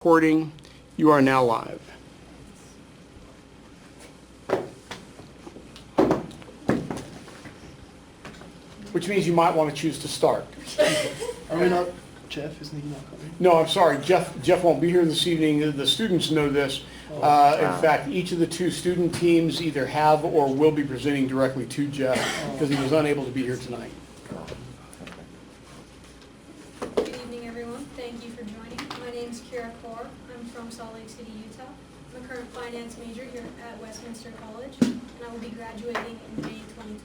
Recording. You are now live. Which means you might want to choose to start. Are we not, Jeff, isn't he not coming? No, I'm sorry, Jeff won't be here this evening. The students know this. In fact, each of the two student teams either have or will be presenting directly to Jeff because he was unable to be here tonight. Good evening, everyone. Thank you for joining. My name is Kira Kaur. I'm from Salt Lake City, Utah. I'm a current finance major here at Westminster College, and I will be graduating in May 2020.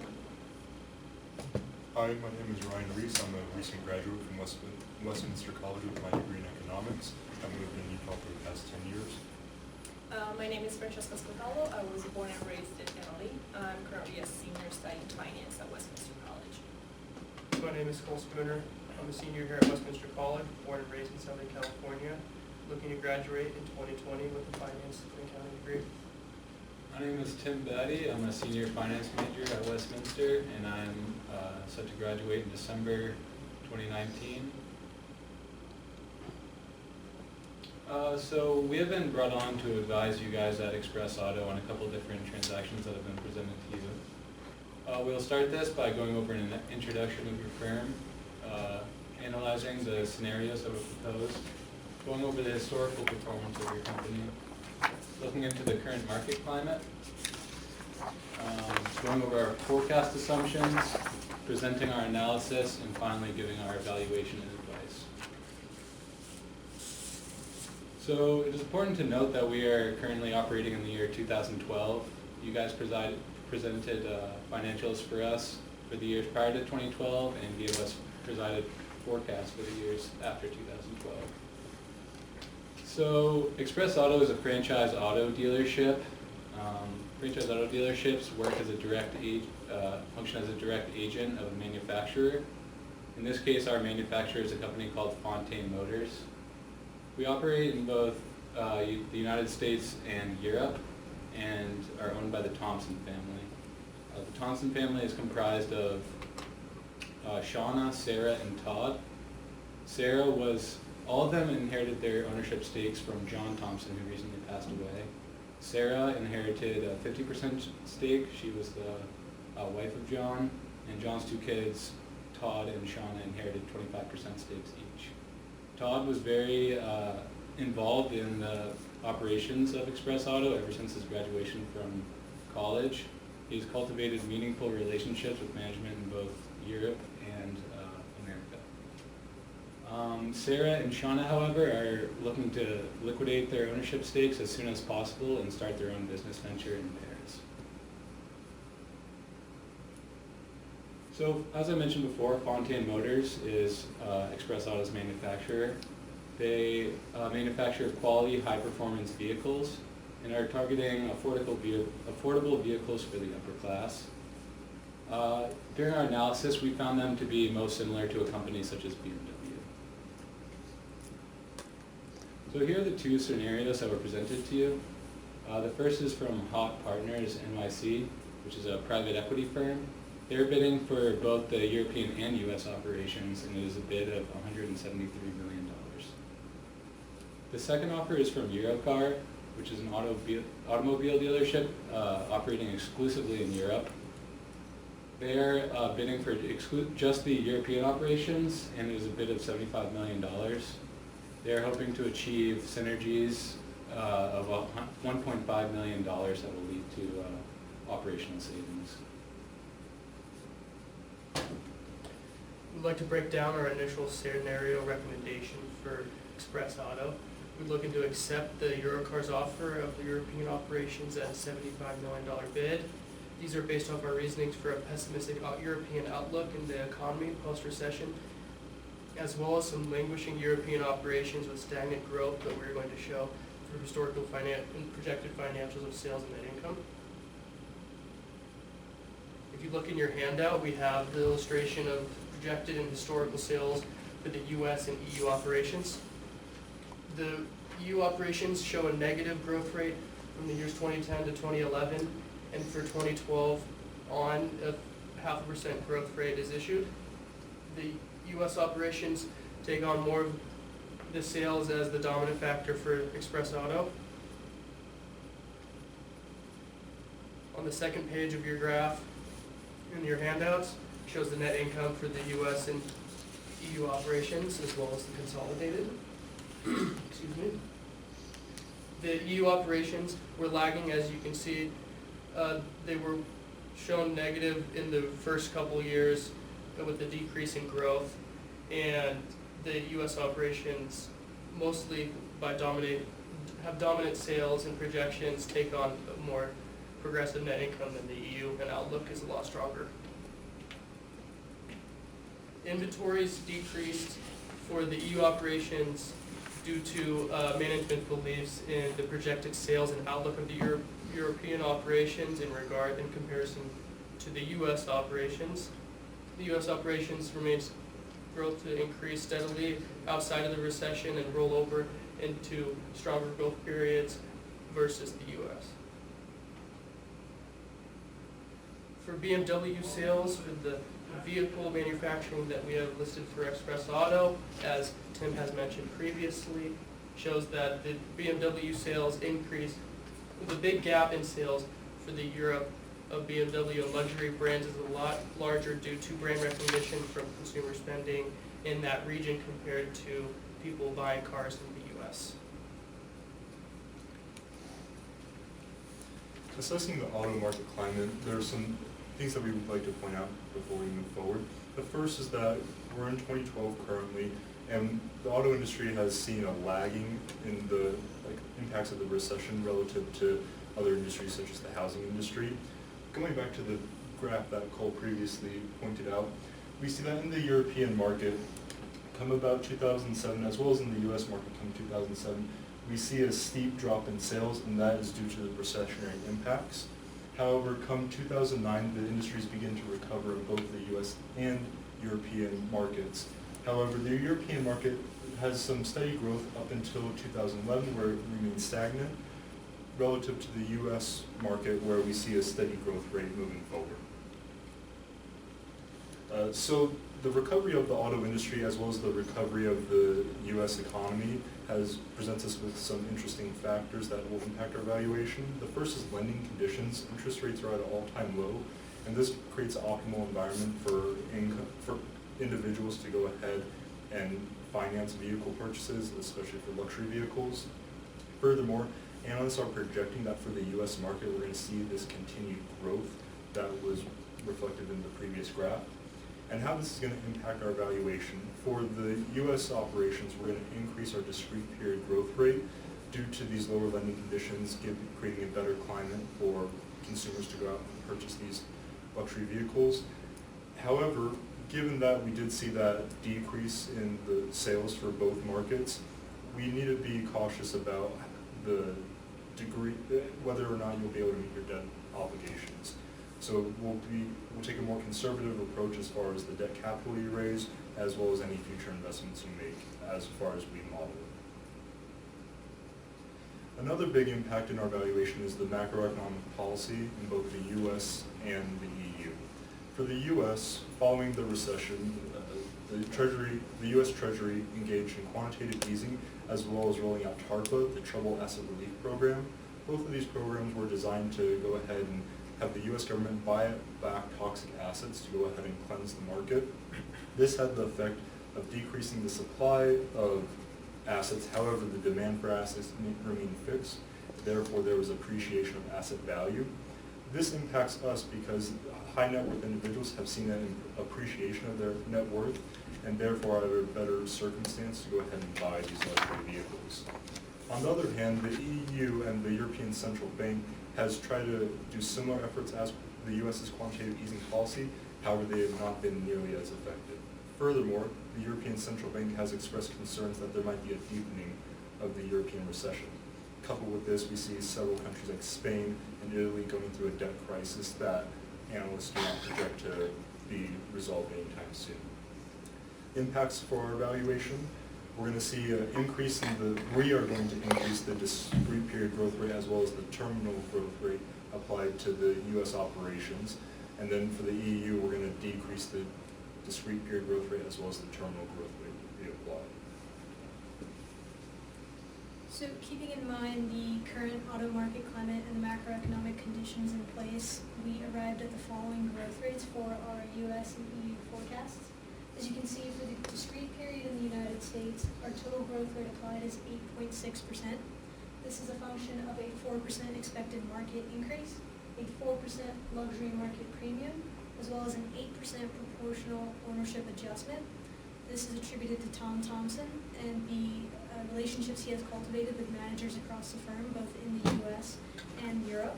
Hi, my name is Ryan Reese. I'm a recent graduate from Westminster College with my degree in economics. I've lived in Utah for the past 10 years. My name is Francesca Scotalo. I was born and raised in Italy. I'm currently a senior studying finance at Westminster College. My name is Cole Spooner. I'm a senior here at Westminster College, born and raised in Southern California, looking to graduate in 2020 with a finance and accounting degree. My name is Tim Batty. I'm a senior finance major at Westminster, and I'm set to graduate in December 2019. So we have been brought on to advise you guys at Express Auto on a couple different transactions that have been presented to you. We'll start this by going over an introduction of your firm, analyzing the scenarios that were proposed, going over the historical performance of your company, looking into the current market climate, going over our forecast assumptions, presenting our analysis, and finally giving our evaluation and advice. So it is important to note that we are currently operating in the year 2012. You guys presented financials for us for the years prior to 2012 and gave us presided forecasts for the years after 2012. So Express Auto is a franchise auto dealership. Franchise auto dealerships work as a function as a direct agent of a manufacturer. In this case, our manufacturer is a company called Fontaine Motors. We operate in both the United States and Europe and are owned by the Thompson family. The Thompson family is comprised of Shauna, Sarah, and Todd. Sarah all of them inherited their ownership stakes from John Thompson, who recently passed away. Sarah inherited a 50% stake. She was the wife of John, and John's two kids, Todd and Shauna, inherited 25% stakes each. Todd was very involved in the operations of Express Auto ever since his graduation from college. He's cultivated meaningful relationships with management in both Europe and America. Sarah and Shauna, however, are looking to liquidate their ownership stakes as soon as possible and start their own business venture in Paris. So, as I mentioned before, Fontaine Motors is Express Auto's manufacturer. They manufacture quality, high-performance vehicles and are targeting affordable vehicles for the upper class. During our analysis, we found them to be most similar to a company such as BMW. So here are the two scenarios that were presented to you. The first is from Hawk Partners NYC, which is a private equity firm. They're bidding for both the European and U.S. operations, and it is a bid of $173 million. The second offer is from Europcar, which is an automobile dealership operating exclusively in Europe. They're bidding for just the European operations, and it is a bid of $75 million. They're hoping to achieve synergies of $1.5 million that will lead to operational savings. We'd like to break down our initial scenario recommendation for Express Auto. We're looking to accept the Eurocar's offer of the European operations at a $75 million bid. These are based off our reasonings for a pessimistic European outlook in the economy post-recession, as well as some languishing European operations with stagnant growth that we're going to show through historical and projected financials of sales and net income. If you look in your handout, we have the illustration of projected and historical sales for the U.S. and EU operations. The EU operations show a negative growth rate from the years 2010 to 2011, and for 2012 on, a 0.5% growth rate is issued. The U.S. operations take on more of the sales as the dominant factor for Express Auto. On the second page of your graph in your handouts shows the net income for the US and EU operations as well as the consolidated. Excuse me. The EU operations were lagging, as you can see. They were shown negative in the first couple years with the decrease in growth, and the US operations mostly have dominant sales and projections take on a more progressive net income than the EU, and outlook is a lot stronger. Inventories decreased for the EU operations due to management beliefs in the projected sales and outlook of the European operations in comparison to the US operations. The US operations remains growth to increase steadily outside of the recession and roll over into stronger growth periods versus the US. For BMW sales, with the vehicle manufacturing that we have listed for Express Auto, as Tim has mentioned previously, shows that the BMW sales increased. The big gap in sales for the Europe of BMW and luxury brands is a lot larger due to brand recognition from consumer spending in that region compared to people buying cars in the US. Assessing the auto market climate, there are some things that we would like to point out before we move forward. The first is that we're in 2012 currently, and the auto industry has seen a lagging in the impacts of the recession relative to other industries such as the housing industry. Going back to the graph that Cole previously pointed out, we see that in the European market, come about 2007, as well as in the US market come 2007, we see a steep drop in sales, and that is due to the recessionary impacts. However, come 2009, the industries begin to recover in both the US and European markets. However, the European market has some steady growth up until 2011, where it remains stagnant, relative to the US market, where we see a steady growth rate moving forward. So the recovery of the auto industry, as well as the recovery of the US economy, presents us with some interesting factors that will impact our valuation. The first is lending conditions. Interest rates are at an all-time low, and this creates an optimal environment for individuals to go ahead and finance vehicle purchases, especially for luxury vehicles. Furthermore, analysts are projecting that for the US market, we're going to see this continued growth that was reflected in the previous graph. And how this is going to impact our valuation. For the US operations, we're going to increase our discrete period growth rate due to these lower lending conditions, creating a better climate for consumers to go out and purchase these luxury vehicles. However, given that we did see that decrease in the sales for both markets, we need to be cautious about the degree, whether or not you'll be able to meet your debt obligations. So we'll take a more conservative approach as far as the debt capital you raise, as well as any future investments you make as far as we model it. Another big impact in our valuation is the macroeconomic policy in both the US and the EU. For the US, following the recession, the US Treasury engaged in quantitative easing as well as rolling out TARPA, the Troubled Asset Relief Program. Both of these programs were designed to go ahead and have the US government buy back toxic assets to go ahead and cleanse the market. This had the effect of decreasing the supply of assets. However, the demand for assets remained fixed. Therefore, there was appreciation of asset value. This impacts us because high net worth individuals have seen an appreciation of their net worth, and therefore are in a better circumstance to go ahead and buy these luxury vehicles. On the other hand, the EU and the European Central Bank has tried to do similar efforts as the US's quantitative easing policy. However, they have not been nearly as effective. Furthermore, the European Central Bank has expressed concerns that there might be a deepening of the European recession. Coupled with this, we see several countries like Spain and Italy going through a debt crisis that analysts do not project to be resolved anytime soon. Impacts for our valuation. We're going to see an increase we are going to increase the discrete period growth rate as well as the terminal growth rate applied to the US operations. And then for the EU, we're going to decrease the discrete period growth rate as well as the terminal growth rate we apply. So keeping in mind the current auto market climate and the macroeconomic conditions in place, we arrived at the following growth rates for our US and EU forecasts. As you can see, for the discrete period in the United States, our total growth rate applied is 8.6%. This is a function of a 4% expected market increase, a 4% luxury market premium, as well as an 8% proportional ownership adjustment. This is attributed to Tom Thompson and the relationships he has cultivated with managers across the firm, both in the US and Europe.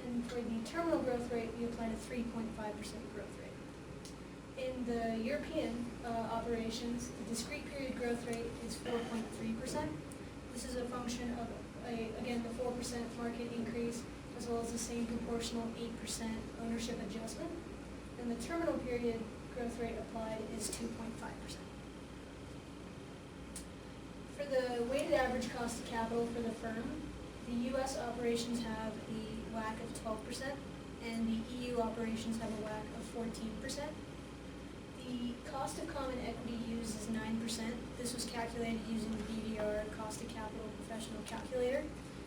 And for the terminal growth rate, we applied a 3.5% growth rate. In the European operations, the discrete period growth rate is 4.3%. This is a function of, again, the 4% market increase, as well as the same proportional 8% ownership adjustment. And the terminal period growth rate applied is 2.5%. For the weighted average cost of capital for the firm, the US operations have a WACC of 12%, and the EU operations have a WACC of 14%. The cost of common equity used is 9%. This was calculated using the BVR cost of capital professional calculator.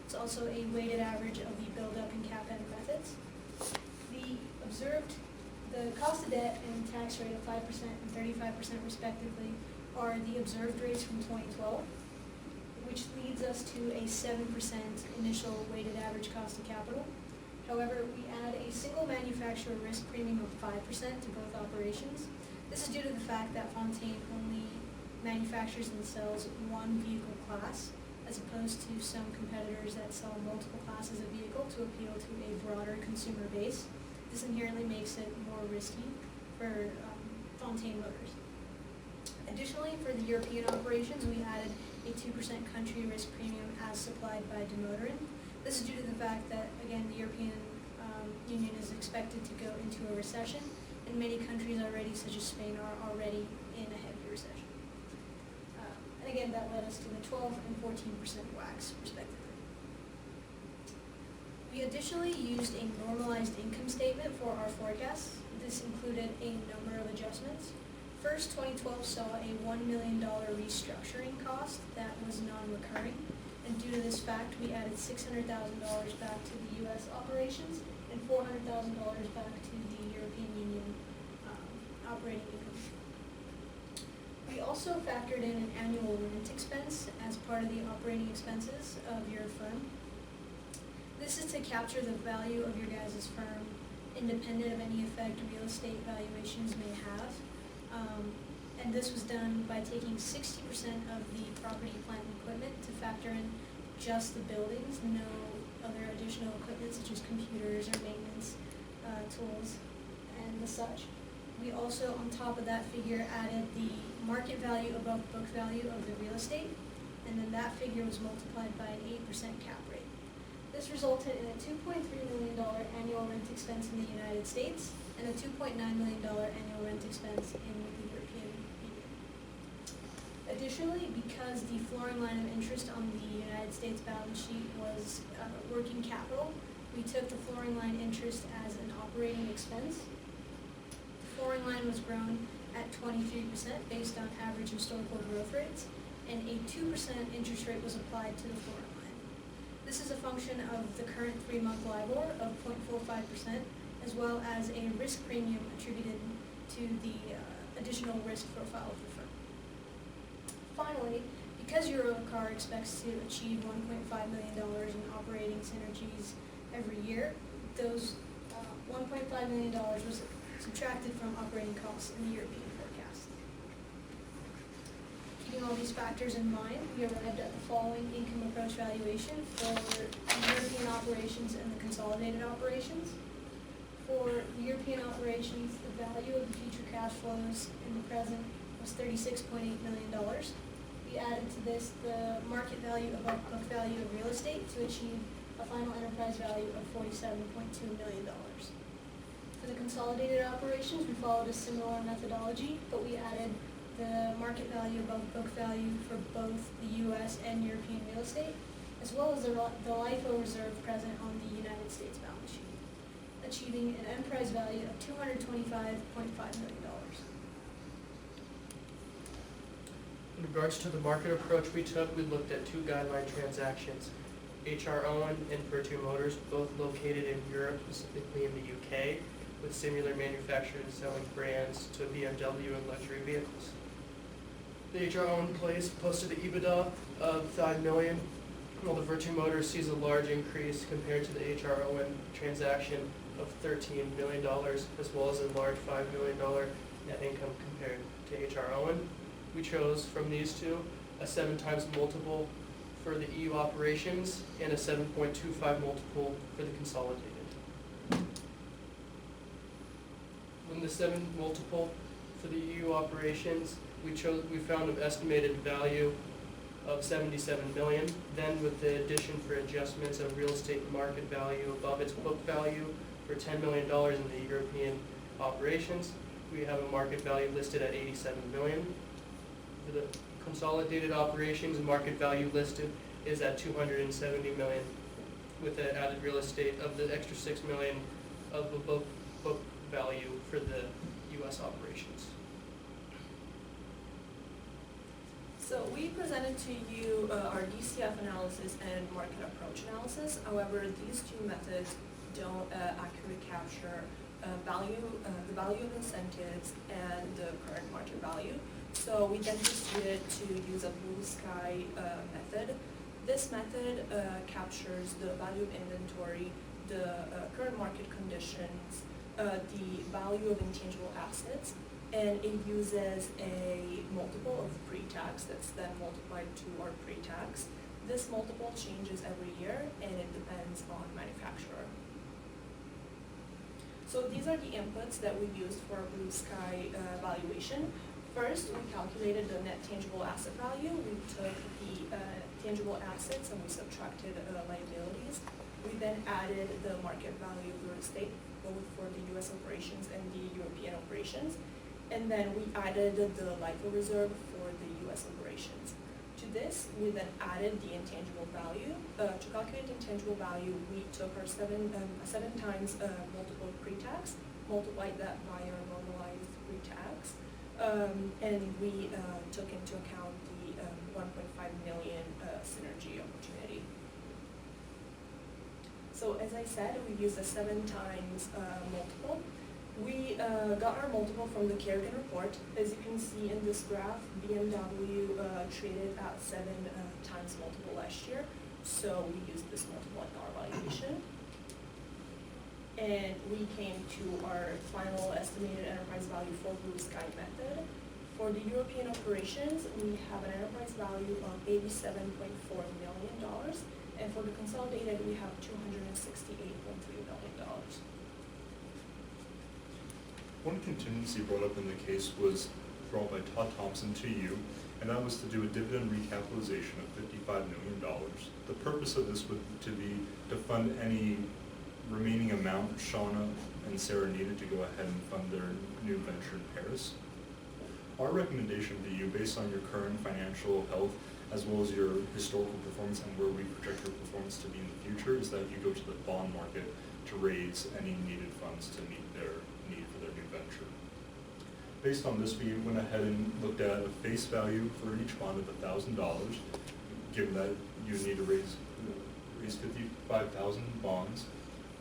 It's also a weighted average of the build-up and cap-end methods. The cost of debt and tax rate of 5% and 35% respectively are the observed rates from 2012, which leads us to a 7% initial weighted average cost of capital. However, we add a single manufacturer risk premium of 5% to both operations. This is due to the fact that Fontaine only manufactures and sells one vehicle class, as opposed to some competitors that sell multiple classes of vehicle to appeal to a broader consumer base. This inherently makes it more risky for Fontaine Motors. Additionally, for the European operations, we added a 2% country risk premium as supplied by Demotorin. This is due to the fact that, again, the European Union is expected to go into a recession, and many countries already, such as Spain, are already in a heavy recession. And again, that led us to the 12 and 14% WACCs, respectively. We additionally used a normalized income statement for our forecasts. This included a number of adjustments. First, 2012 saw a $1 million restructuring cost that was non-recurring, and due to this fact, we added $600,000 back to the U.S. operations and $400,000 back to the European Union operating income. We also factored in an annual rent expense as part of the operating expenses of your firm. This is to capture the value of your guys' firm, independent of any effect real estate valuations may have. And this was done by taking 60% of the property, plant, and equipment to factor in just the buildings, no other additional equipment such as computers or maintenance tools and the such. We also, on top of that figure, added the market value above book value of the real estate, and then that figure was multiplied by an 8% cap rate. This resulted in a $2.3 million annual rent expense in the United States and a $2.9 million annual rent expense in the European Union. Additionally, because the flooring line of interest on the United States balance sheet was working capital, we took the flooring line interest as an operating expense. The flooring line was grown at 23% based on average historical growth rates, and a 2% interest rate was applied to the flooring line. This is a function of the current 3-month LIBOR of 0.45%, as well as a risk premium attributed to the additional risk profile of the firm. Finally, because Europcar expects to achieve $1.5 million in operating synergies every year, those $1.5 million was subtracted from operating costs in the European forecast. Keeping all these factors in mind, we arrived at the following income approach valuation for the European operations and the consolidated operations. For the European operations, the value of the future cash flows in the present was $36.8 million. We added to this the market value above book value of real estate to achieve a final enterprise value of $47.2 million. For the consolidated operations, we followed a similar methodology, but we added the market value above book value for both the U.S. and European real estate, as well as the LIFO reserve present on the United States balance sheet, achieving an enterprise value of $225.5 million. In regards to the market approach we took, we looked at two guideline transactions. H.R. Owen and Virtu Motors, both located in Europe, specifically in the UK, with similar manufacturers selling brands to BMW and luxury vehicles. The H.R. Owen place posted an EBITDA of $5 million, while the Virtu Motors sees a large increase compared to the H.R. Owen transaction of $13 million, as well as a large $5 million net income compared to H.R. Owen. We chose from these two a 7 times multiple for the EU operations and a 7.25 multiple for the consolidated. When the 7 multiple for the EU operations, we found an estimated value of $77 million. Then with the addition for adjustments of real estate market value above its book value for $10 million in the European operations, we have a market value listed at $87 million. For the consolidated operations, market value listed is at $270 million, with the added real estate of the extra $6 million of the book value for the U.S. operations. So we presented to you our DCF analysis and market approach analysis. However, these two methods don't accurately capture the value of incentives and the current market value. So we then proceeded to use a blue sky method. This method captures the value of inventory, the current market conditions, the value of intangible assets, and it uses a multiple of pre-tax that's then multiplied to our pre-tax. This multiple changes every year, and it depends on manufacturer. So these are the inputs that we used for our blue sky valuation. First, we calculated the net tangible asset value. We took the tangible assets and we subtracted liabilities. We then added the market value of real estate, both for the U.S. operations and the European operations. And then we added the LIFO reserve for the U.S. operations. To this, we then added the intangible value. To calculate the intangible value, we took our 7 times multiple pre-tax, multiplied that by our normalized pre-tax, and we took into account the 1.5 million synergy opportunity. So as I said, we used a 7 times multiple. We got our multiple from the Kerrigan report. As you can see in this graph, BMW traded at 7 times multiple last year, so we used this multiple in our valuation. And we came to our final estimated enterprise value for blue sky method. For the European operations, we have an enterprise value of $87.4 million, and for the consolidated, we have $268.3 million. One contingency brought up in the case was brought by Todd Thompson to you, and that was to do a dividend recapitalization of $55 million. The purpose of this would to fund any remaining amount Shauna and Sarah needed to go ahead and fund their new venture in Paris. Our recommendation to you, based on your current financial health as well as your historical performance and where we project your performance to be in the future, is that you go to the bond market to raise any needed funds to meet their need for their new venture. Based on this, we went ahead and looked at a face value for each bond of $1,000, given that you need to raise 55,000 bonds.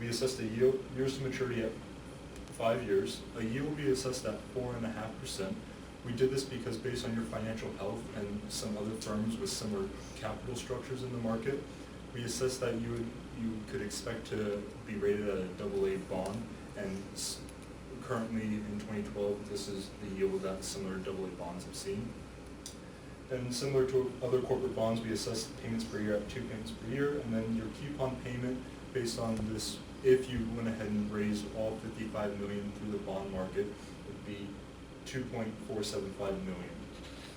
We assessed a yield, years to maturity at 5 years. A yield will be assessed at 4.5%. We did this because based on your financial health and some other firms with similar capital structures in the market, we assessed that you could expect to be rated at a AA bond, and currently in 2012, this is the yield that similar AA bonds have seen. And similar to other corporate bonds, we assess payments per year at 2 payments per year, and then your coupon payment based on this, if you went ahead and raised all $55 million through the bond market, would be $2.475 million.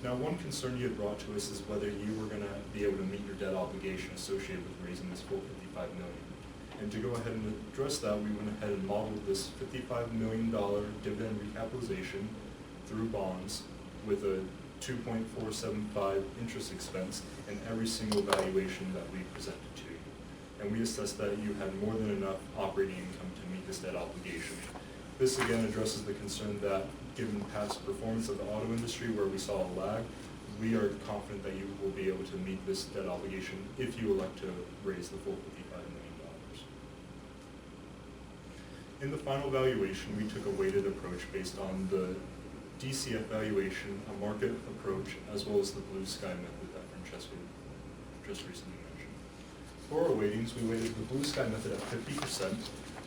Now, one concern you had brought to us is whether you were going to be able to meet your debt obligation associated with raising this full $55 million. And to go ahead and address that, we went ahead and modeled this $55 million dividend recapitalization through bonds with a 2.475 interest expense in every single valuation that we presented to you. And we assessed that you had more than enough operating income to meet this debt obligation. This again addresses the concern that given past performance of the auto industry where we saw a lag, we are confident that you will be able to meet this debt obligation if you elect to raise the full $55 million. In the final valuation, we took a weighted approach based on the DCF valuation, a market approach, as well as the blue sky method that Francesco just recently mentioned. For our weightings, we weighted the blue sky method at 50%.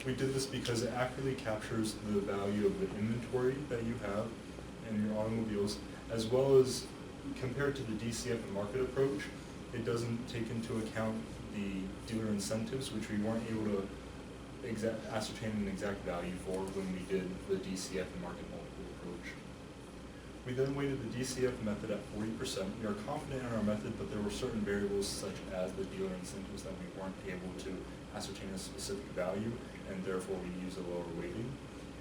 We did this because it accurately captures the value of the inventory that you have in your automobiles, as well as compared to the DCF and market approach, it doesn't take into account the dealer incentives, which we weren't able to ascertain an exact value for when we did the DCF and market multiple approach. We then weighted the DCF method at 40%. We are confident in our method, but there were certain variables such as the dealer incentives that we weren't able to ascertain a specific value, and therefore we used a lower weighting.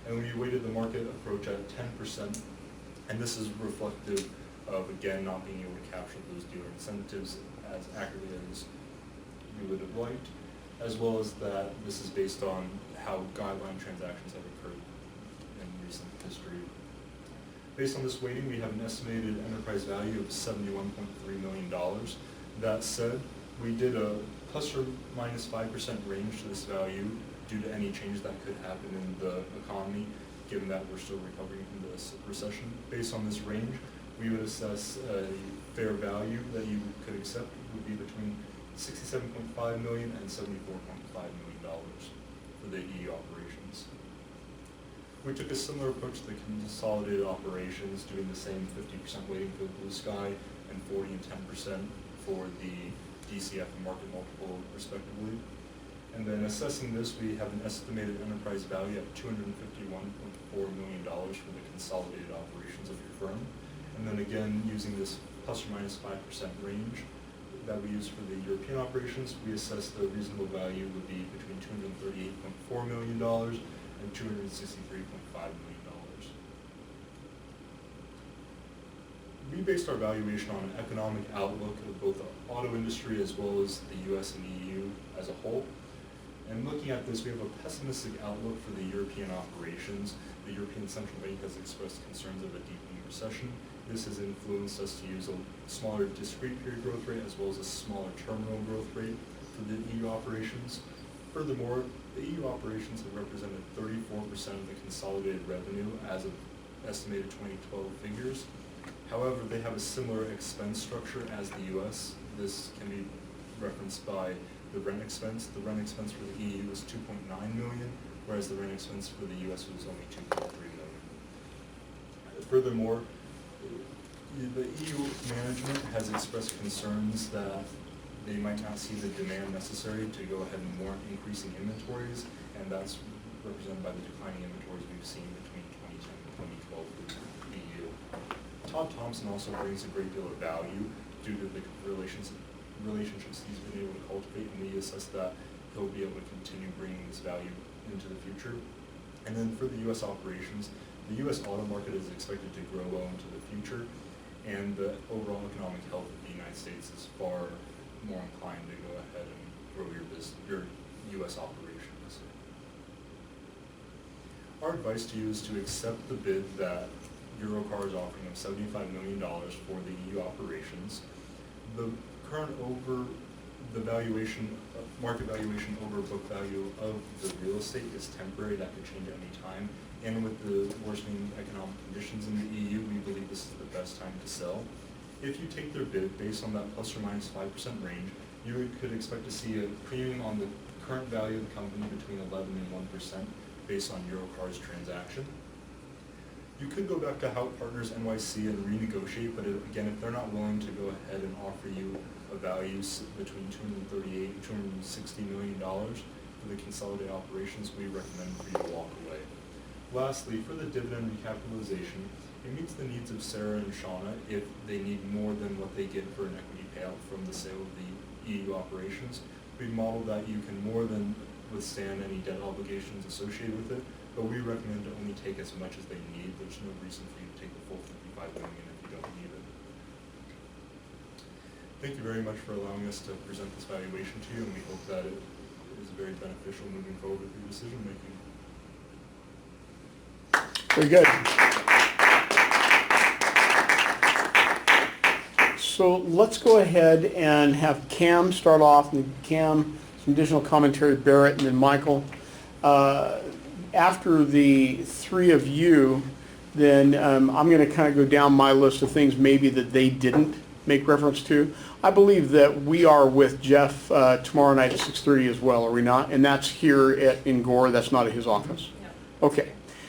And we weighted the market approach at 10%, and this is reflective of, again, not being able to capture those dealer incentives as accurately as we would have liked, as well as that this is based on how guideline transactions have occurred in recent history. Based on this weighting, we have an estimated enterprise value of $71.3 million. That said, we did a plus or minus 5% range to this value due to any changes that could happen in the economy, given that we're still recovering from this recession. Based on this range, we would assess a fair value that you could accept would be between $67.5 million and $74.5 million for the EU operations. We took a similar approach to the consolidated operations, doing the same 50% weighting for the blue sky and 40 and 10% for the DCF and market multiple, respectively. And then assessing this, we have an estimated enterprise value of $251.4 million for the consolidated operations of your firm. And then again, using this plus or minus 5% range that we use for the European operations, we assess the reasonable value would be between $238.4 million and $263.5 million. We based our valuation on an economic outlook of both the auto industry as well as the US and EU as a whole. And looking at this, we have a pessimistic outlook for the European operations. The European Central Bank has expressed concerns of a deepening recession. This has influenced us to use a smaller discrete period growth rate as well as a smaller terminal growth rate for the EU operations. Furthermore, the EU operations have represented 34% of the consolidated revenue as of estimated 2012 figures. However, they have a similar expense structure as the US. This can be referenced by the rent expense. The rent expense for the EU is $2.9 million, whereas the rent expense for the US was only $2.3 million. Furthermore, the EU management has expressed concerns that they might not see the demand necessary to go ahead and warrant increasing inventories, and that's represented by the declining inventories we've seen between 2010 and 2012 for the EU. Todd Thompson also brings a great deal of value due to the relationships he's been able to cultivate, and we assess that he'll be able to continue bringing this value into the future. And then for the U.S. operations, the U.S. auto market is expected to grow well into the future, and the overall economic health of the United States is far more inclined to go ahead and grow your U.S. operations. Our advice to you is to accept the bid that Europcar is offering of $75 million for the EU operations. The current market valuation over book value of the real estate is temporary. That could change at any time. And with the worsening economic conditions in the EU, we believe this is the best time to sell. If you take their bid based on that plus or minus 5% range, you could expect to see a premium on the current value of the company between 11 and 1% based on Europcar's transaction. You could go back to Hout Partners NYC and renegotiate, but again, if they're not willing to go ahead and offer you a value between $238 and $260 million for the consolidated operations, we recommend for you to walk away. Lastly, for the dividend recapitalization, it meets the needs of Sarah and Shauna if they need more than what they get for an equity payout from the sale of the EU operations. We've modeled that you can more than withstand any debt obligations associated with it, but we recommend to only take as much as they need. There's no reason for you to take the full $55 million if you don't need it. Thank you very much for allowing us to present this valuation to you, and we hope that it is very beneficial moving forward with your decision making. Very good. So let's go ahead and have Cam start off, and Cam, some additional commentary, Barrett, and then Michael. After the three of you, then I'm going to kind of go down my list of things maybe that they didn't make reference to. I believe that we are with Jeff tomorrow night at 6:30 as well, are we not? And that's here in Gore, that's not at his office? Yeah. Okay.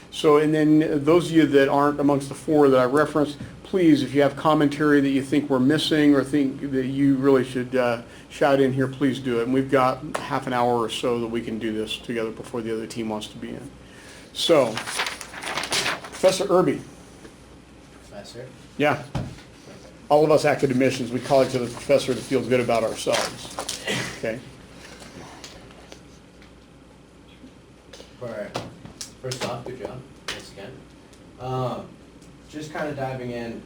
So, and then those of you that aren't amongst the four that I referenced, please, if you have commentary that you think we're missing or think that you really should shout in here, please do it. And we've got half an hour or so that we can do this together before the other team wants to be in. So, Professor Irby. Professor? Yeah. All of us academicians, we call each other professor to feel good about ourselves. Okay. First off, good job, once again. Just kind of diving in,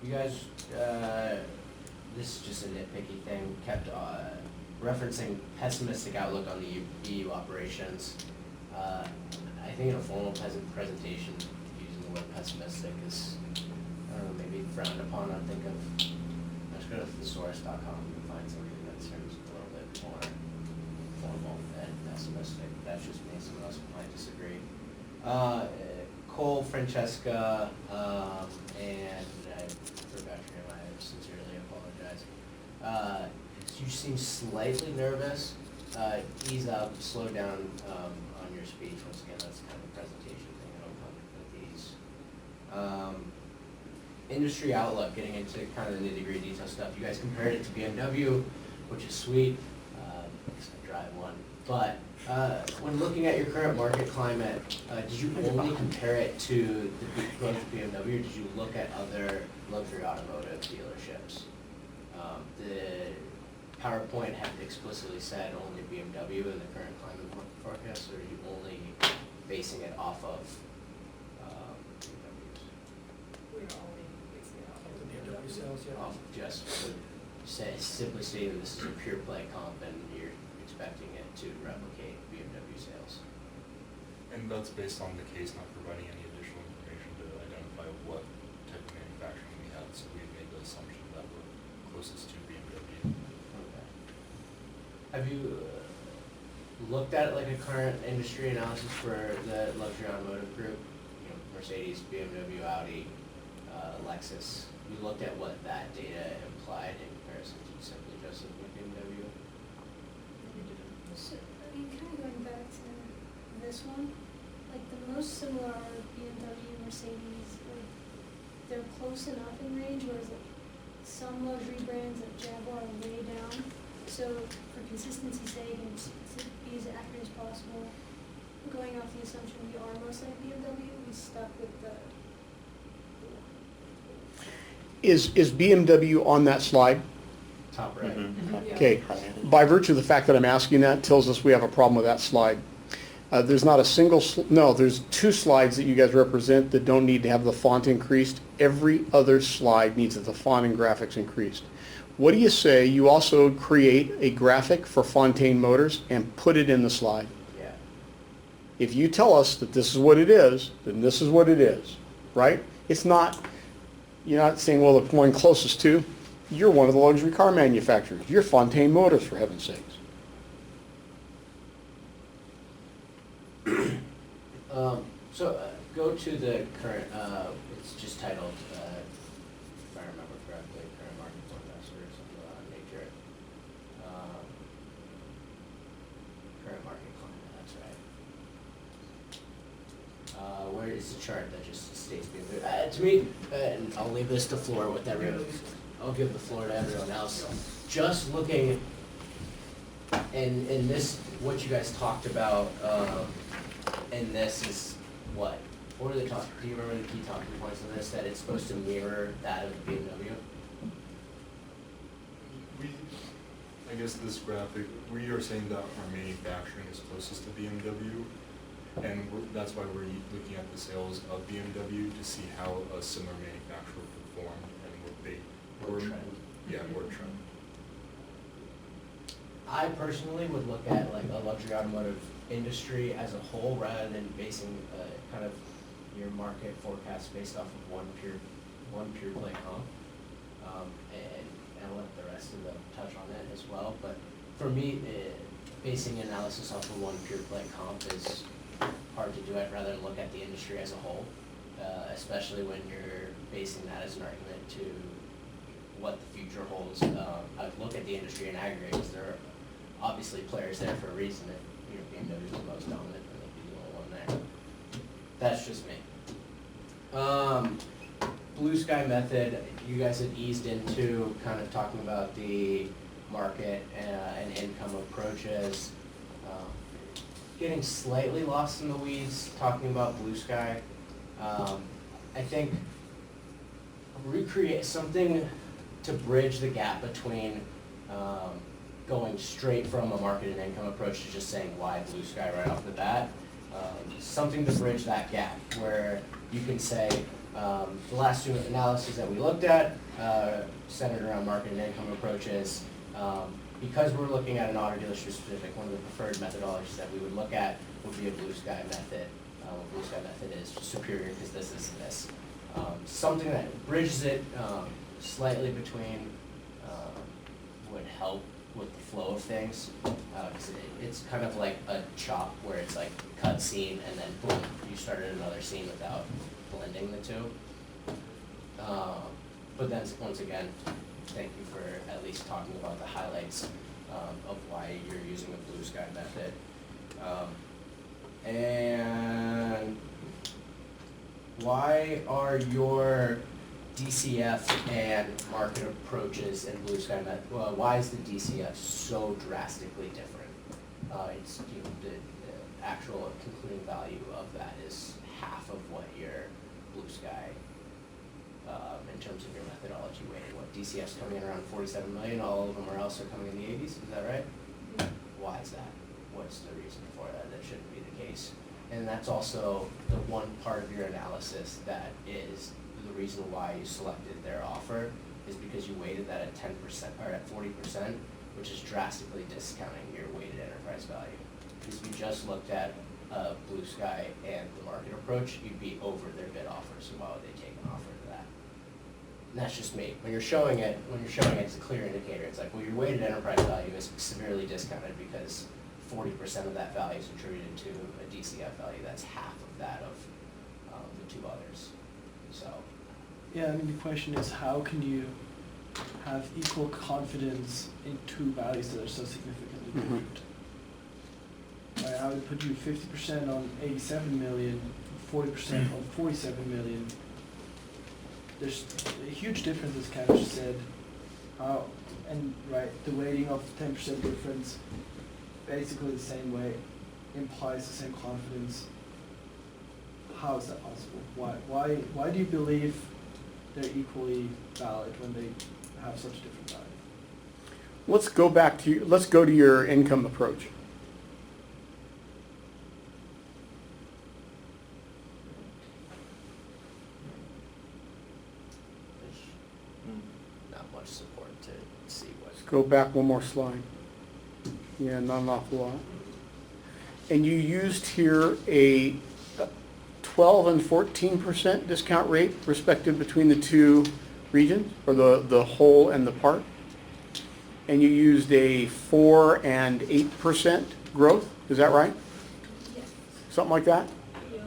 you guys, this is just a nitpicky thing, kept referencing pessimistic outlook on the EU operations. I think in a formal presentation, using the word pessimistic is, I don't know, maybe frowned upon. I think of, let's go to thesaurus.com and find something that seems a little bit more formal and pessimistic. That's just me, someone else might disagree. Cole, Francesca, and I forgot your name, I sincerely apologize. You seem slightly nervous. Ease up, slow down on your speech. Once again, that's kind of a presentation thing. I don't come with these. Industry outlook, getting into kind of the nitty-gritty detail stuff. You guys compared it to BMW, which is sweet, because I drive one. But when looking at your current market climate, did you only compare it to the growth of BMW, or did you look at other luxury automotive dealerships? The PowerPoint had explicitly said only BMW in the current climate forecast, or are you only basing it off of BMWs? We're only basing it off of The BMW sales, yeah. Off just simply stating this is a pure play comp and you're expecting it to replicate BMW sales. And that's based on the case not providing any additional information to identify what type of manufacturing we had, so we made the assumption that we're closest to BMW. Okay. Have you looked at like a current industry analysis for the luxury automotive group? You know, Mercedes, BMW, Audi, Lexus. You looked at what that data implied in comparison to simply just looking at BMW? So, I mean, kind of going back to this one, like the most similar are BMW, Mercedes, like they're close enough in range, whereas like some luxury brands like Jaguar are way down. So for consistency's sake and to be as accurate as possible, going off the assumption we are most like BMW, we stuck with the Is BMW on that slide? Top right. Yeah. Okay. By virtue of the fact that I'm asking that, tells us we have a problem with that slide. There's not a single, no, there's two slides that you guys represent that don't need to have the font increased. Every other slide needs the font and graphics increased. What do you say you also create a graphic for Fontaine Motors and put it in the slide? Yeah. If you tell us that this is what it is, then this is what it is, right? It's not, you're not saying, well, the one closest to, you're one of the luxury car manufacturers. You're Fontaine Motors, for heaven's sakes. Go to the current, it's just titled, if I remember correctly, current market forecast or something of that nature. Current market climate, that's right. Where is the chart that just states BMW? To me, and I'll leave this to floor with everyone. I'll give the floor to everyone else. Just looking in this, what you guys talked about, and this is what? What are the talk? Do you remember the key talking points of this? That it's supposed to mirror that of BMW. I guess this graphic, we are saying that our manufacturing is closest to BMW, and that's why we're looking at the sales of BMW to see how a similar manufacturer performed and what they Or were. trend. Yeah, or trend. I personally would look at like a luxury automotive industry as a whole rather than basing kind of your market forecast based off of one pure one pure play comp. And I'll let the rest of them touch on that as well, but for me, basing analysis off of one pure play comp is hard to do. I'd rather look at the industry as a whole, especially when you're basing that as an argument to what the future holds. I'd look at the industry in aggregate, because there are obviously players there for a reason. If BMW is the most dominant, then they'd be the only one there. That's just me. Blue Sky Method, you guys had eased into kind of talking about the market and income approaches. Getting slightly lost in the weeds, talking about Blue Sky. I think recreate something to bridge the gap between going straight from a market and income approach to just saying why Blue Sky right off the bat. Something to bridge that gap where you can say the last two analyses that we looked at centered around market and income approaches. Because we're looking at an auto dealership specific, one of the preferred methodologies that we would look at would be a Blue Sky method. Blue Sky method is superior because this is this. Something that bridges it slightly between would help with the flow of things. Because it's kind of like a chop where it's like cut scene and then boom, you started another scene without blending the two. But then once again, thank you for at least talking about the highlights of why you're using a Blue Sky method. And why are your DCF and market approaches in Blue Sky method, well, why is the DCF so drastically different? It's, the actual concluding value of that is half of what your Blue Sky in terms of your methodology weighted. What DCF's coming in around 47 million, all of them are else are coming in the 80s, is that right? Why is that? What's the reason for that? That shouldn't be the case. And that's also the one part of your analysis that is the reason why you selected their offer is because you weighted that at 10% or at 40%, which is drastically discounting your weighted enterprise value. Because if you just looked at Blue Sky and the market approach, you'd be over their bid offer, so why would they take an offer to that? And that's just me. When you're showing it, it's a clear indicator. It's like, well, your weighted enterprise value is severely discounted because 40% of that value is attributed to a DCF value. That's half of that of the two others. So. Yeah, I mean, the question is, how can you have equal confidence in two values that are so significantly different? Right, I would put you 50% on 87 million, 40% on 47 million. There's a huge difference, as Cash said. And right, the weighting of 10% difference, basically the same way, implies the same confidence. How is that possible? Why do you believe they're equally valid when they have such different value? Let's go to your income approach. Not much support to see what. Let's go back one more slide. Yeah, not an awful lot. And you used here a 12 and 14% discount rate respective between the two regions, or the whole and the part. And you used a 4 and 8% growth, is that right? Yes. Something like that? Yeah.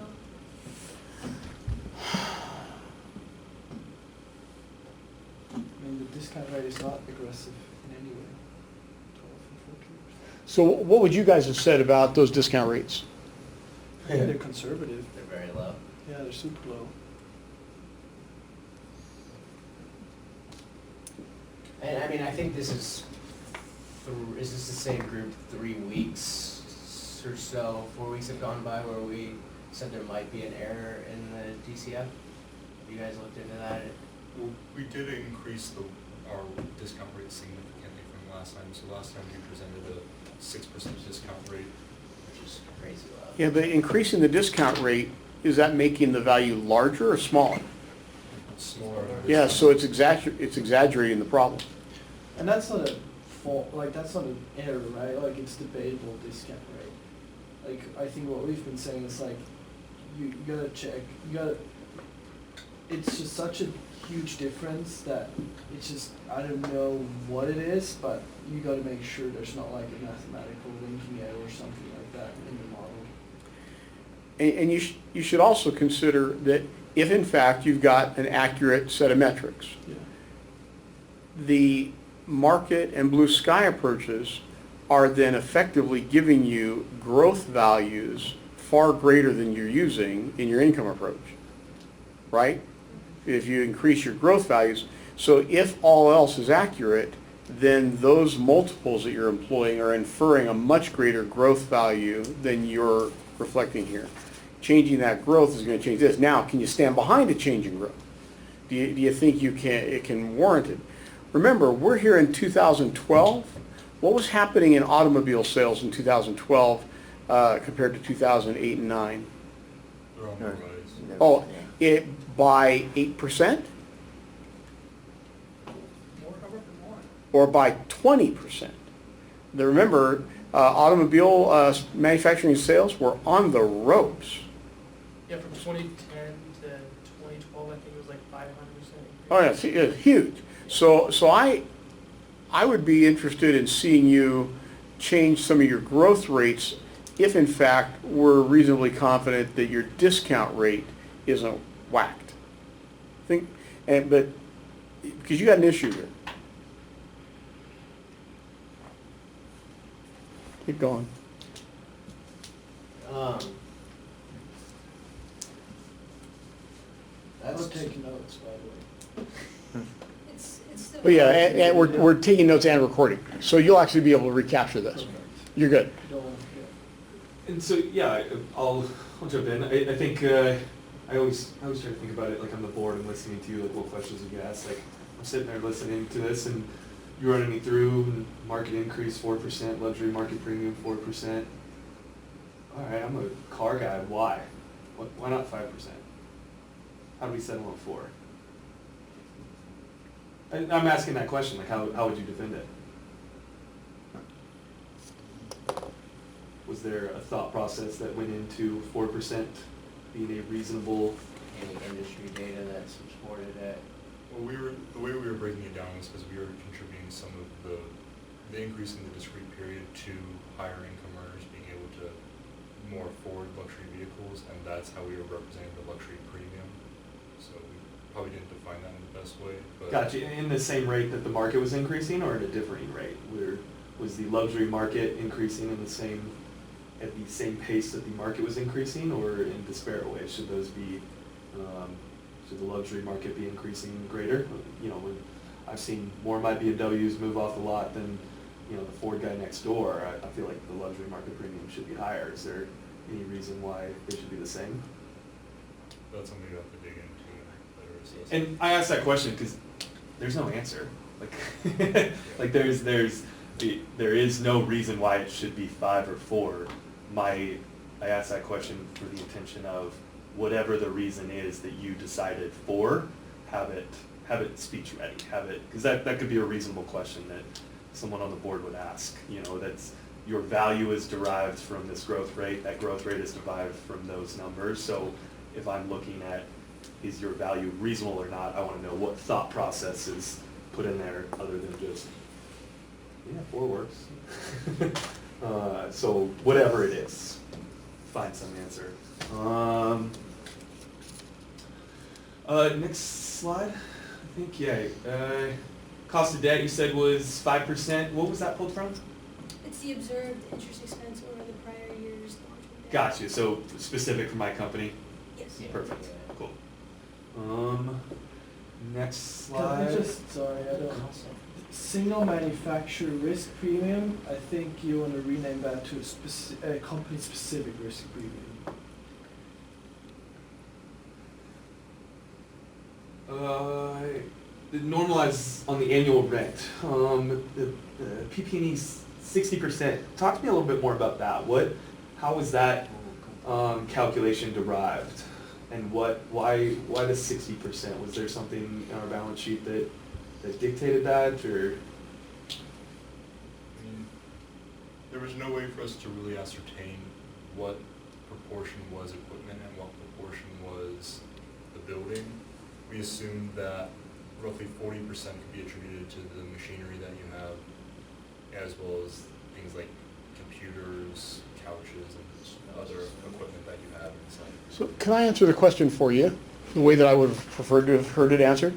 I mean, the discount rate is not aggressive in any way. 12 and 14%. So what would you guys have said about those discount rates? I think they're conservative. They're very low. Yeah, they're super low. And I mean, I think this is this the same group 3 weeks or so, 4 weeks have gone by where we said there might be an error in the DCF? Have you guys looked into that? Well, we did increase our discount rate significantly from last time. So last time we presented a 6% discount rate. Which is crazy low. Yeah, but increasing the discount rate, is that making the value larger or smaller? Smaller. Yeah, so it's exaggerating the problem. And that's not a fault, like, that's not an error, right? Like, it's debatable discount rate. Like, I think what we've been saying is, like, you gotta check, it's just such a huge difference that it's just, I don't know what it is, but you gotta make sure there's not like a mathematical linking error or something like that in the model. And you should also consider that if in fact you've got an accurate set of metrics, Yeah. the market and blue sky approaches are then effectively giving you growth values far greater than you're using in your income approach, right? If you increase your growth values. So if all else is accurate, then those multiples that you're employing are inferring a much greater growth value than you're reflecting here. Changing that growth is going to change this. Now, can you stand behind a change in growth? Do you think it can warrant it? Remember, we're here in 2012. What was happening in automobile sales in 2012 compared to 2008 and 9? They're on the rise. Oh, it by 8%? Or by 20%. Now remember, automobile manufacturing sales were on the ropes. Yeah, from 2010 to 2012, I think it was like 500%. Oh yeah, it's huge. So I would be interested in seeing you change some of your growth rates if in fact we're reasonably confident that your discount rate isn't whacked. But because you got an issue here. Keep going. I'll That's, take notes, by the way. It's still. But yeah, and we're taking notes and recording, so you'll actually be able to recapture this. Perfect. You're good. Don't, yeah. And so, yeah, I'll jump in. I think I always try to think about it like on the board and listening to you, like what questions you ask. Like I'm sitting there listening to this, and you're running me through market increase 4%, luxury market premium 4%. All right, I'm a car guy. Why? Why not 5%? How do we settle on 4? I'm asking that question. Like, how would you defend it? Was there a thought process that went into 4% being a reasonable? any industry data that supported it. Well, the way we were breaking it down was because we were contributing some of the increase in the discrete period to higher income earners being able to more afford luxury vehicles, and that's how we were representing the luxury premium. So we probably didn't define that in the best way, but. Gotcha. In the same rate that the market was increasing, or at a differing rate? Was the luxury market increasing at the same pace that the market was increasing, or in disparate ways? Should those be, should the luxury market be increasing greater? You know, when I've seen more of my BMWs move off the lot than, you know, the Ford guy next door, I feel like the luxury market premium should be higher. Is there any reason why they should be the same? That's something you have to dig into and better assess. And I asked that question because there's no answer. Like, like there is no reason why it should be 5 or 4. I asked that question for the intention of whatever the reason is that you decided for, have it speech ready, because that could be a reasonable question that someone on the board would ask. You know, that's your value is derived from this growth rate. That growth rate is derived from those numbers. So if I'm looking at is your value reasonable or not, I want to know what thought process is put in there other than just, yeah, 4 works. So whatever it is, find some answer. Next slide, I think, yeah. Cost of debt you said was 5%. What was that pulled from? It's the observed interest expense over the prior year's long-term debt. Gotcha, so specific for my company? Yes. Yeah. Perfect, cool. Next Can I slide. just, sorry, I don't, single manufacturer risk premium, I think you want to rename that to a company-specific risk premium. It normalizes on the annual rent. The PP&E's 60%. Talk to me a little bit more about that. How was that calculation derived? And why the 60%? Was there something in our balance sheet that dictated that, or? I mean, there was no way for us to really ascertain what proportion was equipment and what proportion was the building. we assumed that roughly 40% could be attributed to the machinery that you have, as well as things like computers, couches, and other equipment that you have inside. So can I answer the question for you, the way that I would have preferred to have heard it answered?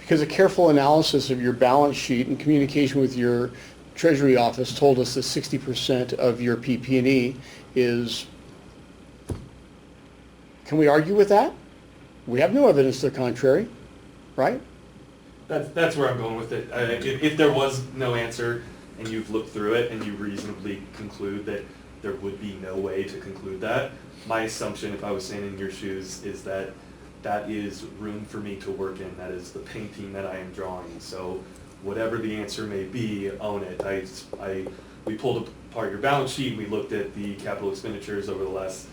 Because a careful analysis of your balance sheet and communication with your Treasury office told us that 60% of your PP&E is, can we argue with that? We have no evidence to the contrary, right? That's where I'm going with it. If there was no answer and you've looked through it and you reasonably conclude that there would be no way to conclude that, my assumption, if I was standing in your shoes, is that that is room for me to work in. That is the painting that I am drawing. So whatever the answer may be, own it. We pulled apart your balance sheet, we looked at the capital expenditures over the last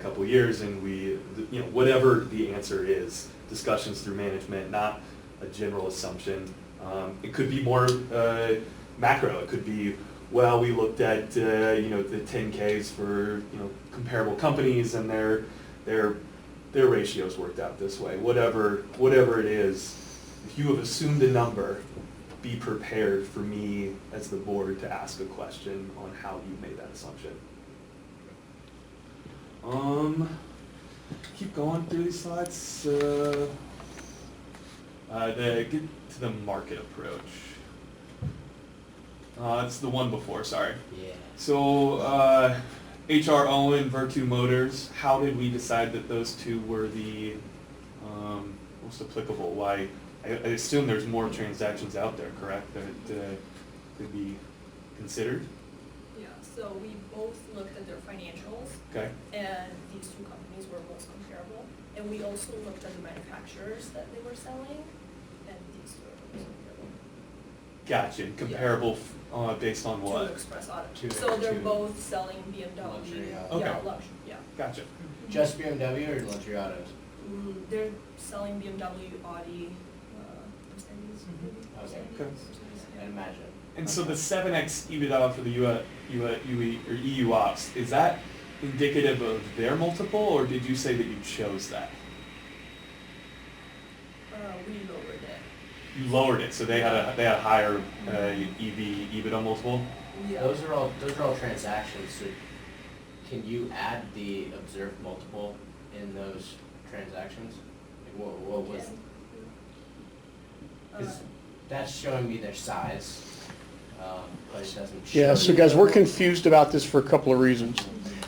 couple of years, and whatever the answer is, discussions through management, not a general assumption. It could be more macro. It could be, well, we looked at the 10Ks for comparable companies, and their ratios worked out this way. Whatever it is, if you have assumed a number, be prepared for me as the board to ask a question on how you made that assumption. Keep going through these slides. Get to the market approach. It's the one before, sorry. Yeah. So, HR Owen, Virtu Motors, how did we decide that those two were the most applicable? Why? I assume there's more transactions out there, correct, that could be considered? Yeah, so we both looked at their financials, Okay. and these two companies were most comparable. And we also looked at the manufacturers that they were selling, and these two are most comparable. Gotcha. Comparable based on To what? Express Auto. To- So they're to both selling BMW. luxury autos. Okay. Yeah, luxury, yeah. Gotcha. Just BMW or luxury autos? They're selling BMW, Audi, Mercedes, maybe? Okay. Mercedes, I'd yeah. imagine. And so the 7x EBITDA for the EU ops, is that indicative of their multiple, or did you say that you chose that? We lowered it. You lowered it, so they had a higher EBITDA multiple? Yeah. Those are all transactions, so can you add the observed multiple in those transactions? Like what was, Yeah. because that's showing me their size, but it doesn't show. Yeah, so me guys, the- we're confused about this for a couple of reasons.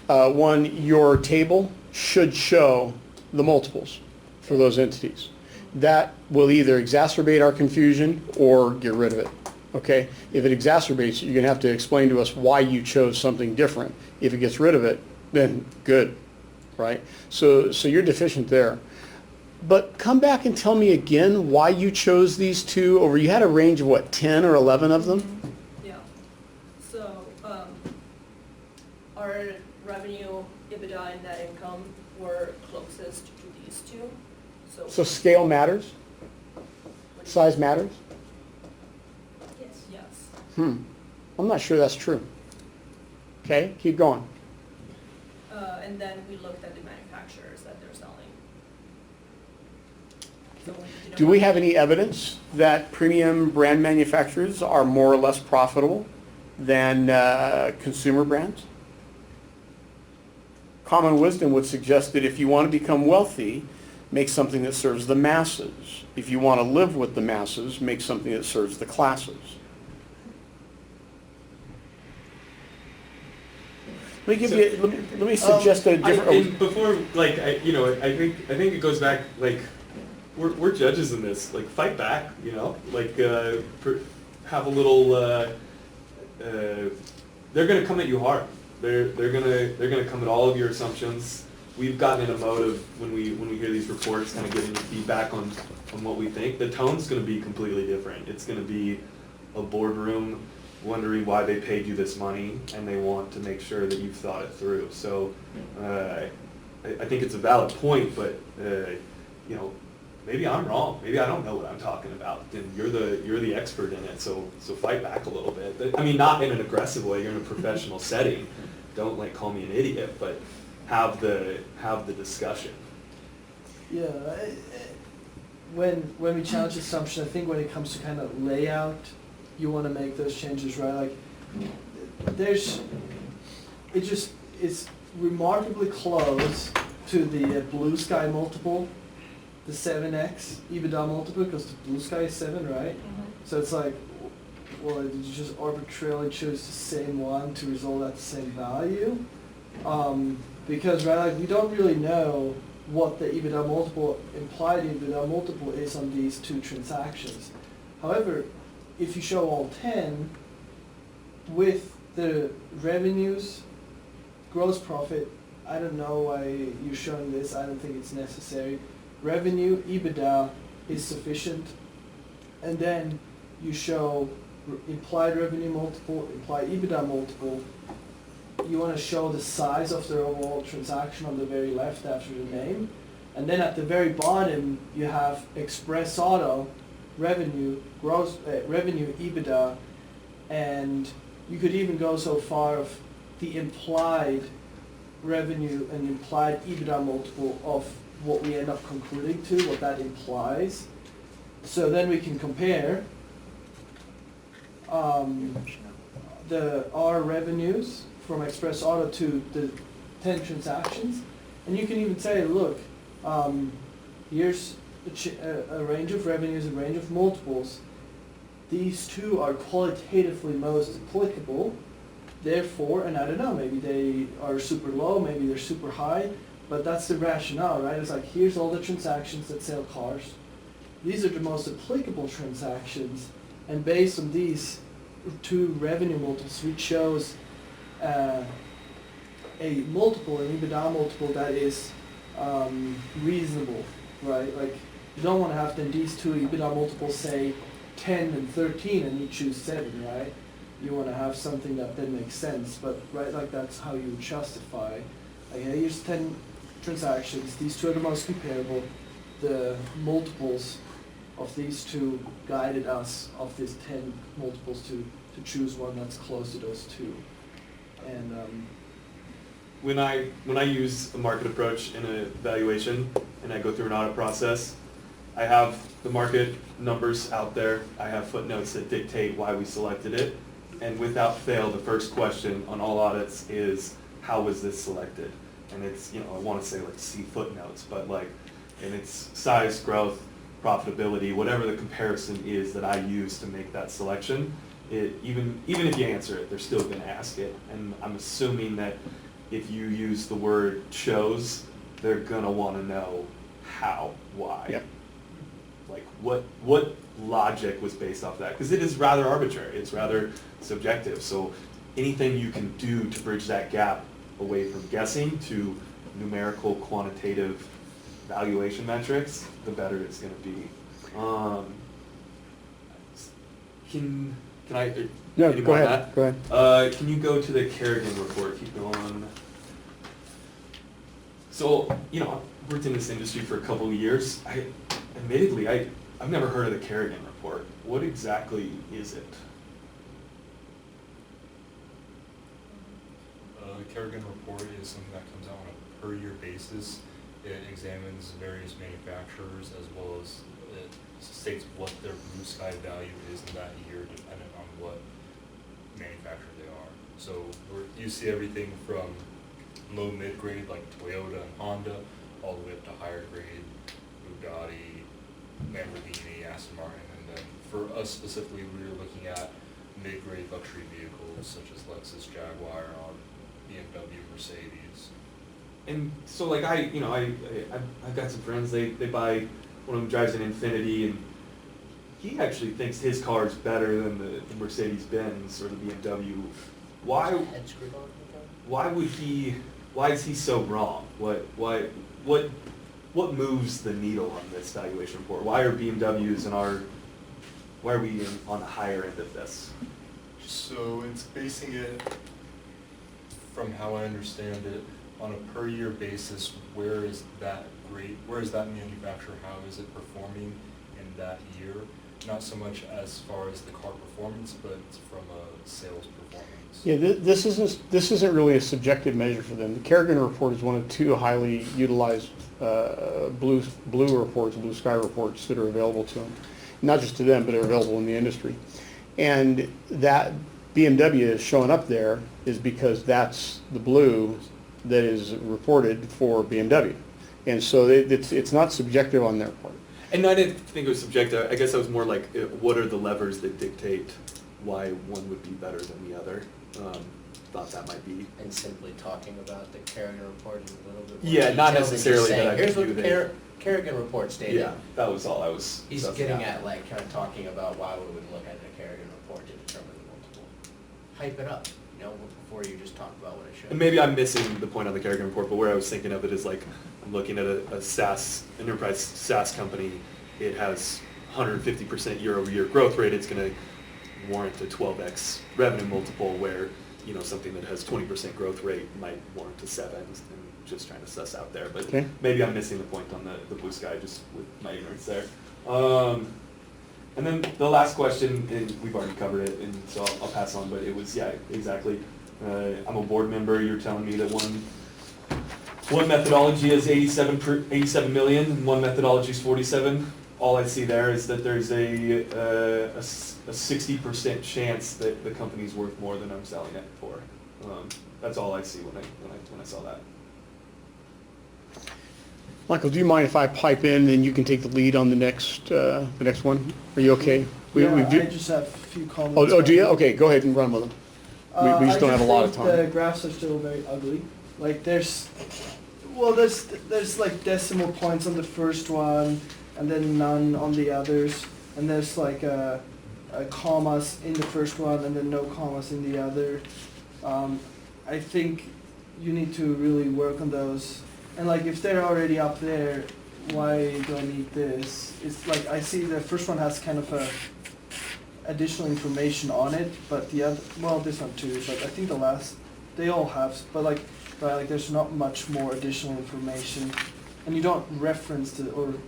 One, your table should show the multiples for those entities. That will either exacerbate our confusion or get rid of it, okay? If it exacerbates it, you're gonna have to explain to us why you chose something different. If it gets rid of it, then good, right? So you're deficient there. But come back and tell me again why you chose these two over, you had a range of what, 10 or 11 of them? Yeah. So, our revenue, EBITDA, and net income were closest to these two. So scale matters? Size matters? Yes. I'm not sure that's true. Okay, keep going. And then we looked at the manufacturers that they're selling. So we didn't Do we want- have any evidence that premium brand manufacturers are more or less profitable than consumer brands? Common wisdom would suggest that if you want to become wealthy, make something that serves the masses. If you want to live with the masses, make something that serves the classes. Let me give you. Let me suggest a different. And before, I think it goes back, we're judges in this. Like, fight back, have a little. They're gonna come at you hard. They're gonna come at all of your assumptions. We've gotten in a mode of when we hear these reports, kind of giving feedback on what we think. The tone's gonna be completely different. It's gonna be a boardroom wondering why they paid you this money, and they want to make sure that you've thought it through. So I think it's a valid point, but maybe I'm wrong. Maybe I don't know what I'm talking about. And you're the expert in it, so fight back a little bit. I mean, not in an aggressive way. You're in a professional setting. Don't call me an idiot, but have the discussion. Yeah, when we challenge assumption, I think when it comes to kind of layout, you want to make those changes, right? Like, it's remarkably close to the blue sky multiple, the 7x EBITDA multiple, because the blue sky is 7, right? So it's like, well, did you just arbitrarily choose the same one to result at the same value? Because, right, like, we don't really know what the EBITDA multiple, implied EBITDA multiple is on these two transactions. However, if you show all 10, with the revenues, gross profit, I don't know why you're showing this, I don't think it's necessary. Revenue, EBITDA is sufficient. And then you show implied revenue multiple, implied EBITDA multiple. You want to show the size of the overall transaction on the very left after the name. And then at the very bottom, you have Express Auto, revenue, gross revenue, EBITDA, and you could even go so far of the implied revenue and implied EBITDA multiple of what we end up concluding to, what that implies. So then we can compare our revenues from Express Auto to the 10 transactions, and you can even say, look, here's a range of revenues, a range of multiples. These two are qualitatively most applicable, therefore, and I don't know, maybe they are super low, maybe they're super high, but that's the rationale, right? It's like, here's all the transactions that sell cars. These are the most applicable transactions, and based on these two revenue multiples, we chose a multiple, an EBITDA multiple that is reasonable, right? Like, you don't want to have then these two EBITDA multiples say 10 and 13 and you choose 7, right? You want to have something that then makes sense, but right, like that's how you justify. Like, hey, here's 10 transactions, these two are the most comparable, the multiples of these two guided us of these 10 multiples to choose one that's close to those two. And When I use a market approach in a valuation and I go through an audit process, I have the market numbers out there. I have footnotes that dictate why we selected it. And without fail, the first question on all audits is, how was this selected? And it's, I want to say like see footnotes, but like, and it's size, growth, profitability, whatever the comparison is that I use to make that selection. Even if you answer it, they're still going to ask it. And I'm assuming that if you use the word chose, they're going to want to know how, why. Yep. Like what logic was based off that? Because it is rather arbitrary. It's rather subjective. So anything you can do to bridge that gap away from guessing to numerical, quantitative valuation metrics, the better it's going to be. Can I? No, anyone go on ahead. that? Go ahead. Can you go to the Kerrigan report? Keep going. So, I've worked in this industry for a couple of years. Admittedly, I've never heard of the Kerrigan report. What exactly is it? The Kerrigan report is something that comes out on a per year basis. It examines various manufacturers as well as it states what their blue sky value is in that year dependent on what manufacturer they are. So you see everything from low mid-grade like Toyota and Honda all the way up to higher grade Bugatti, Lamborghini, Aston Martin, and then for us specifically we were looking at mid-grade luxury vehicles such as Lexus, Jaguar, BMW, Mercedes. And so like I've got some friends, they buy, one of them drives an Infiniti and he actually thinks his car is better than the Mercedes-Benz or the BMW. Why is he so wrong? What moves the needle on this valuation report? Why are BMWs why are we on the higher end of this? So it's basing it, from how I understand it, on a per year basis, where is that manufacturer, how is it performing in that year? not so much as far as the car performance, but from a sales performance. Yeah, this isn't really a subjective measure for them. The Kerrigan report is one of two highly utilized blue reports, blue sky reports that are available to them. Not just to them, but are available in the industry. And that BMW is showing up there is because that's the blue that is reported for BMW. And so it's not subjective on their part. And I didn't think it was subjective. I guess I was more like, what are the levers that dictate why one would be better than the other? Thought that might be. And simply talking about the Kerrigan report in a little bit more Yeah, not detail than just necessarily that saying, I here's could what do the that. Kerrigan report stated. Yeah, that was all I was. He's stuff, getting yeah. at like kind of talking about why we would look at the Kerrigan report to determine the multiple. Hype it up, you know, before you just talk about what it shows. And maybe I'm missing the point on the Kerrigan report, but where I was thinking of it is like, I'm looking at a SaaS, enterprise SaaS company. It has 150% year-over-year growth rate. It's going to warrant a 12x revenue multiple, where something that has 20% growth rate might warrant a 7. And just trying to suss out there, but Okay. maybe I'm missing the point on the blue sky just with my ignorance there. And then the last question, and we've already covered it, and so I'll pass on. But it was exactly. I'm a board member. You're telling me that one methodology is 87 million, and one methodology is 47. All I see there is that there's a 60% chance that the company's worth more than I'm selling it for. That's all I see when I saw that. Michael, do you mind if I pipe in and you can take the lead on the next one? Are you okay? I just have a few comments. Oh, do you? Okay, go ahead and run with them. We just don't have a lot of I think the time. graphs are still very ugly. Like there's like decimal points on the first one, and then none on the others, and there's like commas in the first one, and then no commas in the other. I think you need to really work on those. And like if they're already up there, why do I need this? It's like I see the first one has kind of a additional information on it, but the other, well, this one too, but I think the last, they all have, but like there's not much more additional information, and you don't reference even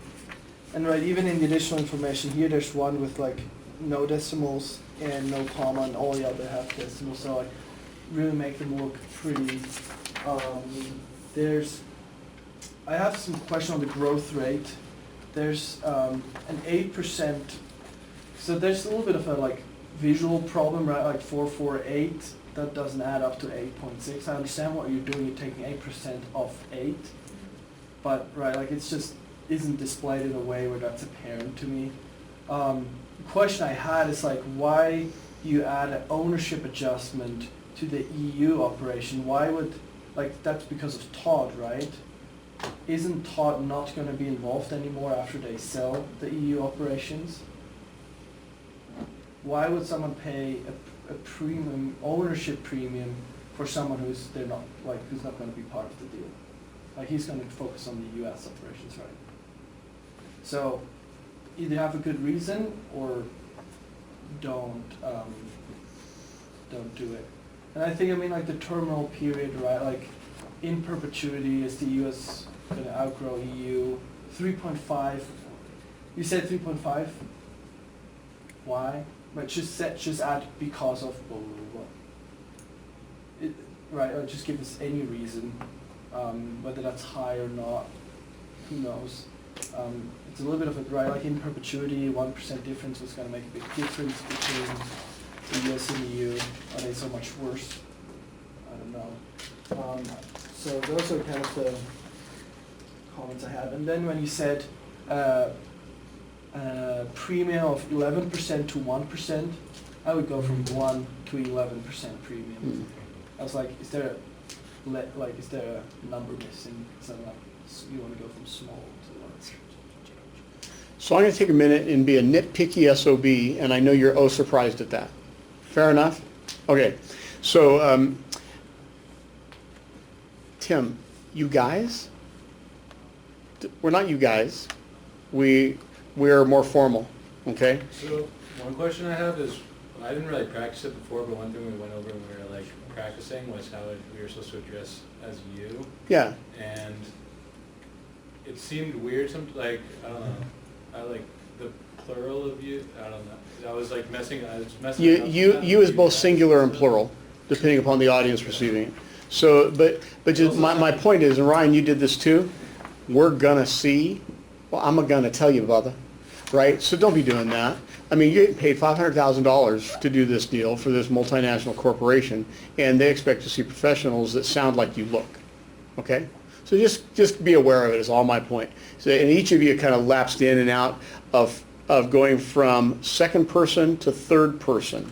in the additional information here, there's one with like no decimals and no comma, and all the other have decimals, so I really make them look pretty. I have some question on the growth rate. There's an 8%. So there's a little bit of a like visual problem, right? Like 448, that doesn't add up to 8.6. I understand what you're doing. You're taking 8% off 8, but right, like it's just isn't displayed in a way where that's apparent to me. The question I had is like, why you add an ownership adjustment to the EU operation? Why would, like, that's because of Todd, right? Isn't Todd not going to be involved anymore after they sell the EU operations? Why would someone pay a premium, ownership premium, for someone who's not going to be part of the deal? Like he's going to focus on the U.S. operations, right? So either have a good reason or don't do it. And I think, like the terminal period, right? Like in perpetuity, is the U.S. going to outgrow EU? 3.5. You said 3.5. Why? But just add because of blah blah blah. Right? Or just give us any reason, whether that's high or not. Who knows? It's a little bit of a right. Like in perpetuity, 1% difference was going to make a big difference between the U.S. and EU. Are they so much worse? I don't know. So those are kind of the comments I have. And then when you said premium of 11% to 1%, I would go from 1 to 11% premium. I was like, is there a number missing? So like, you want to go from small to large. So I'm going to take a minute and be a nitpicky SOB, and I know you're surprised at that. Fair enough? Okay. So, Tim, you guys? We're not you guys. We're more formal, okay? So one question I have is, I didn't really practice it before, but one thing we went over when we were like practicing was how we were supposed to address as you. Yeah. And it seemed weird, I don't know. I like the plural of you? I don't know. I was like I was messing up with You that. is both singular and plural, depending upon the audience receiving it. So, but just my point is, and Ryan, you did this too, we're gonna see, well, I'm gonna tell you, brother, right? So don't be doing that. I mean, you're getting paid $500,000 to do this deal for this multinational corporation, and they expect to see professionals that sound like you look, okay? So just be aware of it is all my point. So, and each of you kind of lapsed in and out of going from second person to third person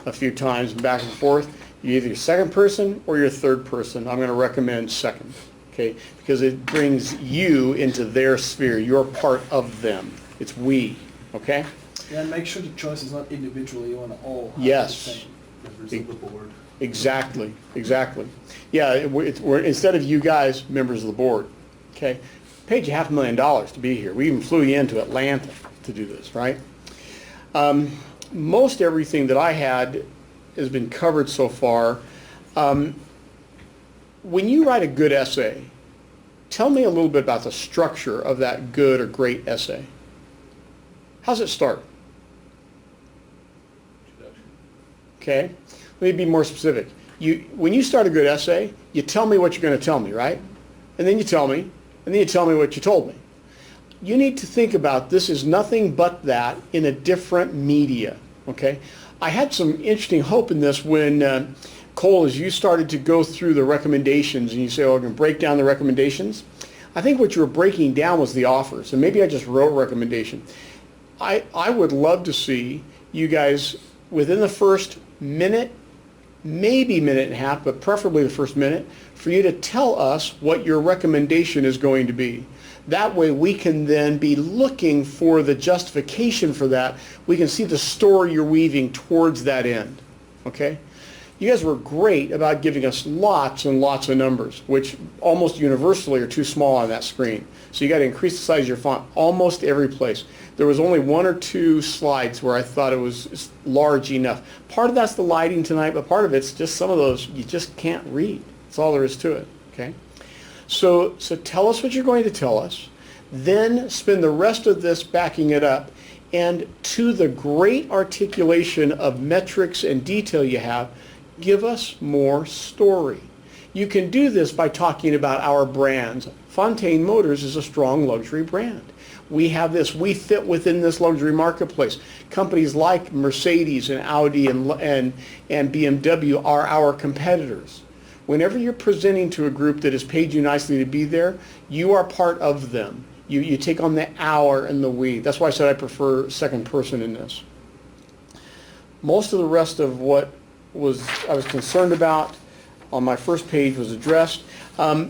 a few times, back and forth. You're either second person or you're third person. I'm going to recommend second, okay? Because it brings you into their sphere. You're part of them. It's we, okay? Yeah, and make sure the choice is not individually, you want to all have Yes. the same. Members of the board. Exactly, exactly. Yeah, we're instead of you guys, members of the board, okay? Paid you $500,000 to be here. We even flew you into Atlanta to do this, right? Most everything that I had has been covered so far. When you write a good essay, tell me a little bit about the structure of that good or great essay. How's it start? Introduction. Okay? Let me be more specific. When you start a good essay, you tell me what you're going to tell me, right? And then you tell me, and then you tell me what you told me. You need to think about this is nothing but that in a different media, okay? I had some interesting hope in this when, Cole, as you started to go through the recommendations and you say, oh, I'm going to break down the recommendations. I think what you were breaking down was the offers, and maybe I just wrote recommendation. I would love to see you guys within the first minute, maybe minute and a half, but preferably the first minute, for you to tell us what your recommendation is going to be. That way we can then be looking for the justification for that. We can see the story you're weaving towards that end, okay? You guys were great about giving us lots and lots of numbers, which almost universally are too small on that screen. So you got to increase the size of your font almost every place. There was only one or two slides where I thought it was large enough. Part of that's the lighting tonight, but part of it's just some of those you just can't read. That's all there is to it, okay? So tell us what you're going to tell us, then spend the rest of this backing it up, and to the great articulation of metrics and detail you have, give us more story. You can do this by talking about our brands. Fontaine Motors is a strong luxury brand. We have this, we fit within this luxury marketplace. Companies like Mercedes and Audi and BMW are our competitors. Whenever you're presenting to a group that has paid you nicely to be there, you are part of them. You take on the our and the we. That's why I said I prefer second person in this. Most of the rest of what I was concerned about on my first page was addressed.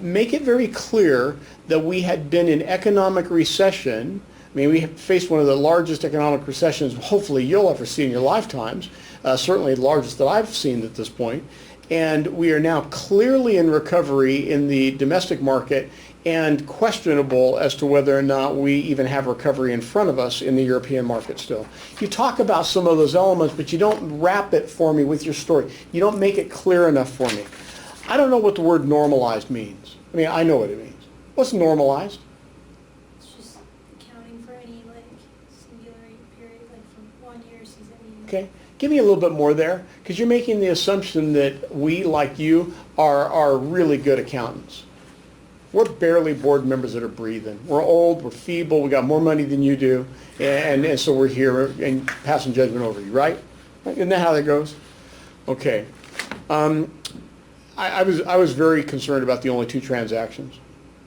Make it very clear that we had been in economic recession. I mean, we faced one of the largest economic recessions hopefully you'll ever see in your lifetimes, certainly the largest that I've seen at this point. And we are now clearly in recovery in the domestic market and questionable as to whether or not we even have recovery in front of us in the European market still. You talk about some of those elements, but you don't wrap it for me with your story. You don't make it clear enough for me. I don't know what the word normalized means. I mean, I know what it means. What's normalized? It's just accounting for any singular period, from 1 year season. Okay. Give me a little bit more there, because you're making the assumption that we, like you, are really good accountants. We're barely board members that are breathing. We're old, we're feeble, we got more money than you do, and so we're here and passing judgment over you, right? Isn't that how that goes? Okay. I was very concerned about the only two transactions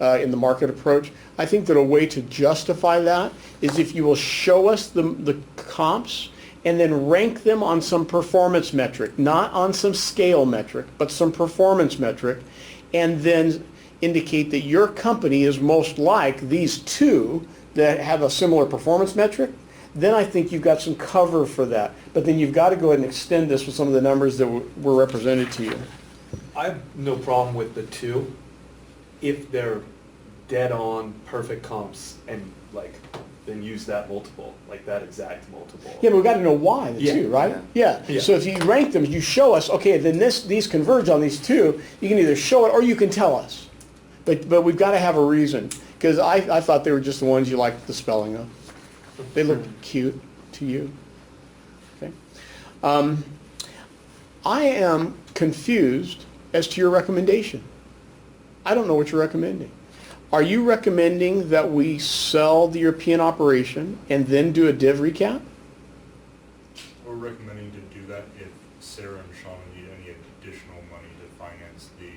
in the market approach. I think that a way to justify that is if you will show us the comps and then rank them on some performance metric, not on some scale metric, but some performance metric, and then indicate that your company is most like these two that have a similar performance metric, then I think you've got some cover for that. But then you've got to go ahead and extend this with some of the numbers that were represented to you. I have no problem with the two if they're dead on perfect comps and then use that multiple, like that exact multiple. Yeah, but we've got to know why the two, right? Yeah. So if you rank them, you show us, okay, then these converge on these two. You can either show it or you can tell us. But we've got to have a reason, because I thought they were just the ones you liked the spelling of. They look cute to you. Okay. I am confused as to your recommendation. I don't know what you're recommending. Are you recommending that we sell the European operation and then do a div recap? We're recommending to do that if Sarah and Sean need any additional money to finance the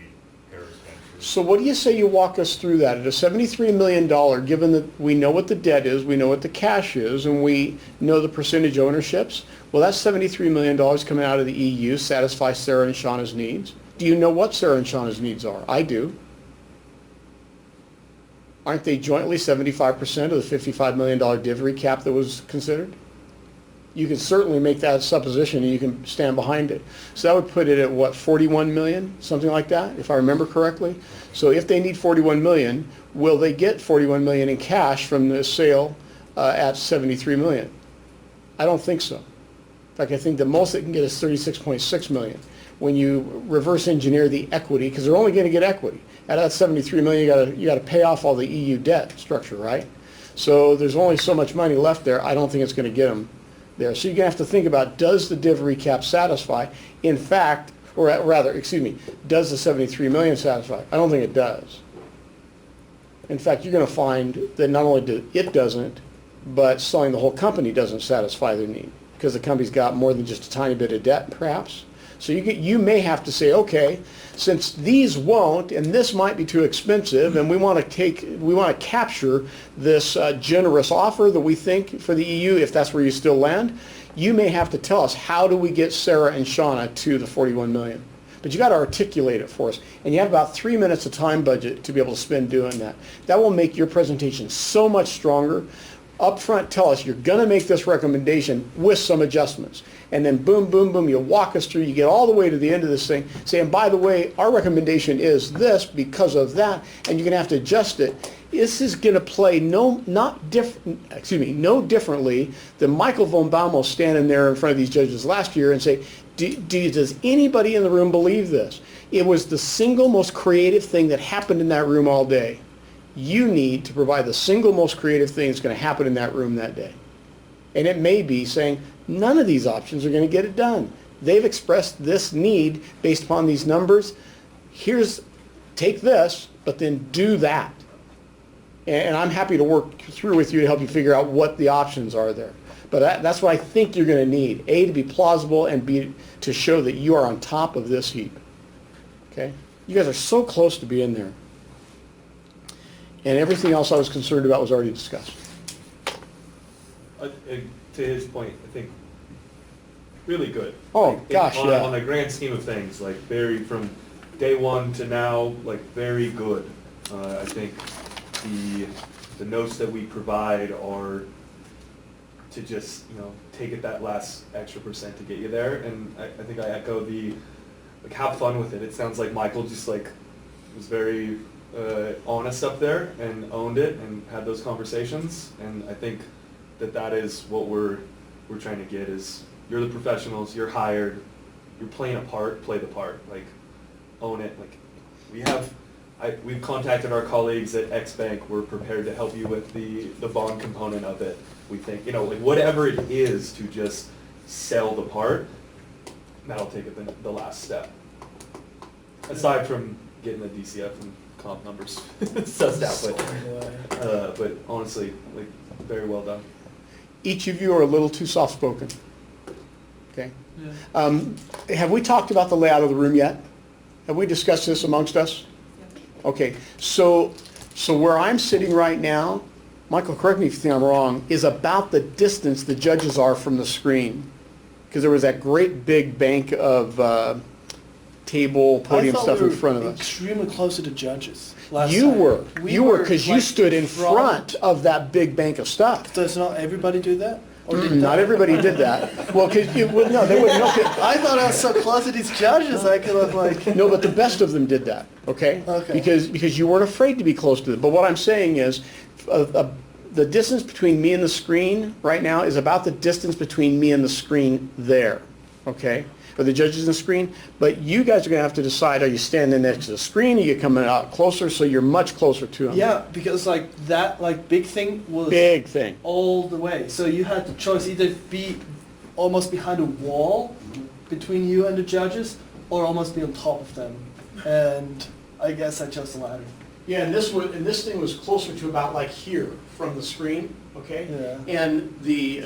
Harris venture. So what do you say you walk us through that? At a $73 million, given that we know what the debt is, we know what the cash is, and we know the percentage ownerships, will that $73 million coming out of the EU satisfy Sarah and Shauna's needs? Do you know what Sarah and Shauna's needs are? I do. Aren't they jointly 75% of the $55 million div recap that was considered? You can certainly make that supposition and you can stand behind it. So that would put it at what, 41 million, something like that, if I remember correctly? So if they need 41 million, will they get 41 million in cash from the sale at 73 million? I don't think so. In fact, I think the most they can get is 36.6 million. When you reverse engineer the equity, because they're only going to get equity. Out of that 73 million, you got to pay off all the EU debt structure, right? So there's only so much money left there. I don't think it's going to get them there. So you're going to have to think about, does the div recap satisfy? In fact, or rather, excuse me, does the 73 million satisfy? I don't think it does. In fact, you're going to find that not only it doesn't, but selling the whole company doesn't satisfy their need, because the company's got more than just a tiny bit of debt, perhaps. So you may have to say, okay, since these won't, and this might be too expensive, and we want to capture this generous offer that we think for the EU, if that's where you still land, you may have to tell us, how do we get Sarah and Shauna to the 41 million? But you got to articulate it for us, and you have about 3 minutes of time budget to be able to spend doing that. That will make your presentation so much stronger. Up front, tell us you're going to make this recommendation with some adjustments. And then boom, boom, boom, you walk us through, you get all the way to the end of this thing, saying, by the way, our recommendation is this because of that, and you're going to have to adjust it. This is going to play no differently than Michael von Baumel standing there in front of these judges last year and say, does anybody in the room believe this? It was the single most creative thing that happened in that room all day. You need to provide the single most creative thing that's going to happen in that room that day. And it may be saying, none of these options are going to get it done. They've expressed this need based upon these numbers. Take this, but then do that. And I'm happy to work through with you to help you figure out what the options are there. But that's what I think you're going to need. A, to be plausible, and B, to show that you are on top of this heap. Okay? You guys are so close to being there. And everything else I was concerned about was already discussed. To his point, I think really good. Oh, Like, gosh, on, yeah. On the grand scheme of things, like very, from day one to now, like very good. I think the notes that we provide are to just, take it that last extra percent to get you there. And I think I echo have fun with it. It sounds like Michael just was very honest up there and owned it and had those conversations. And I think that is what we're trying to get is, you're the professionals, you're hired, you're playing a part, play the part, own it. We've contacted our colleagues at X Bank. We're prepared to help you with the bond component of it. We think, whatever it is to just sell the part, that'll take it the last step. Aside from getting the DCF and comp numbers sussed out, but honestly, very well done. Each of you are a little too soft-spoken. Okay? Yeah. Have we talked about the layout of the room yet? Have we discussed this amongst us? Okay, so where I'm sitting right now, Michael, correct me if you think I'm wrong, is about the distance the judges are from the screen. Because there was that great big bank of table, podium stuff in front of us. Extremely close to the judges last You time. were. We You were, because you like, stood in front of that big bank of stuff. Does not everybody do that? Or did Not that? everybody did that. Well, because no, they wouldn't know. I thought I was so close to these judges, I could have No, but the best of them did that, okay? Okay. Because you weren't afraid to be close to them. But what I'm saying is, the distance between me and the screen right now is about the distance between me and the screen there, okay? or the judges in the screen, but you guys are gonna have to decide, are you standing next to the screen, are you coming out closer, so you're much closer to them? Yeah, because like that like big thing was Big thing. all the way. So you had the choice either be almost behind a wall between you and the judges, or almost be on top of them. And I guess I chose the latter. Yeah, and this thing was closer to about like here from the screen, okay? Yeah. And the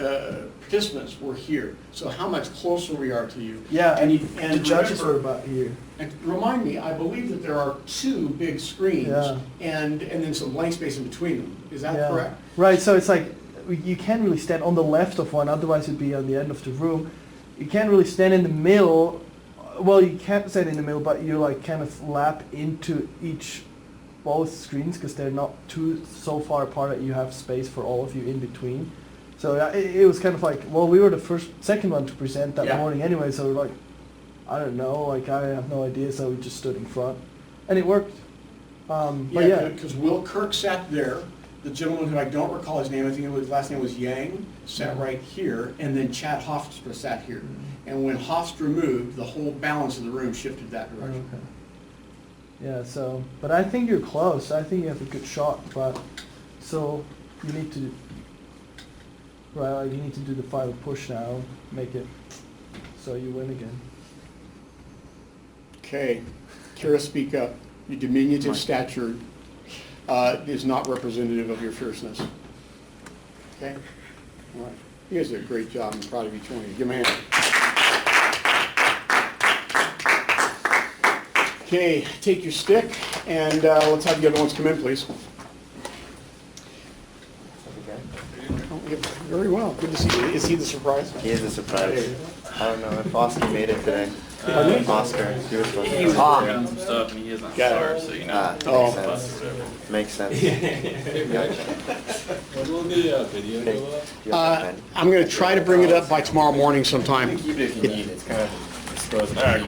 participants were here, so how much closer we are to you. Yeah, and, And the judges remember- were about here. And remind me, I believe that there are two big screens Yeah. and then some blank space in between them. Is that Yeah. correct? Right, so it's like you can't really stand on the left of one, otherwise you'd be on the end of the room. You can't really stand in the middle. Well, you can't stand in the middle, but you like kind of lap into both screens because they're not so far apart that you have space for all of you in between. So it was kind of like, well, we were the second one to present that Yeah. morning anyway, so we're like, I don't know, like I have no idea, so we just stood in front, and it worked. But yeah. Because Will Kirk sat there, the gentleman who I don't recall his name, I think his last name was Yang, sat right here, and then Chad Hofstra sat here. And when Hofstra moved, the whole balance of the room shifted that direction. Okay. Yeah, so, but I think you're close. I think you have a good shot, but so you need to, right, like you need to do the final push now, make it so you win again. Okay, Kira, speak up. Your diminutive stature is not representative of your fierceness. Okay? All right. You guys did a great job. I'm proud of each one of you. Give them a hand. Okay, take your stick and let's have the other ones come in, please. Oh, yeah, very well. Good to see you. Is he the surprise? He is a surprise. I don't know if Oscar made it today. Pardon me? Oscar, he was supposed to. Some stuff and he isn't Got star, it. so you know. Oh. Makes sense. When will the video Okay. go up? Do you have a pen? I'm going to try to bring it up by tomorrow morning sometime. Keep it if you need it. It's kind of disposable.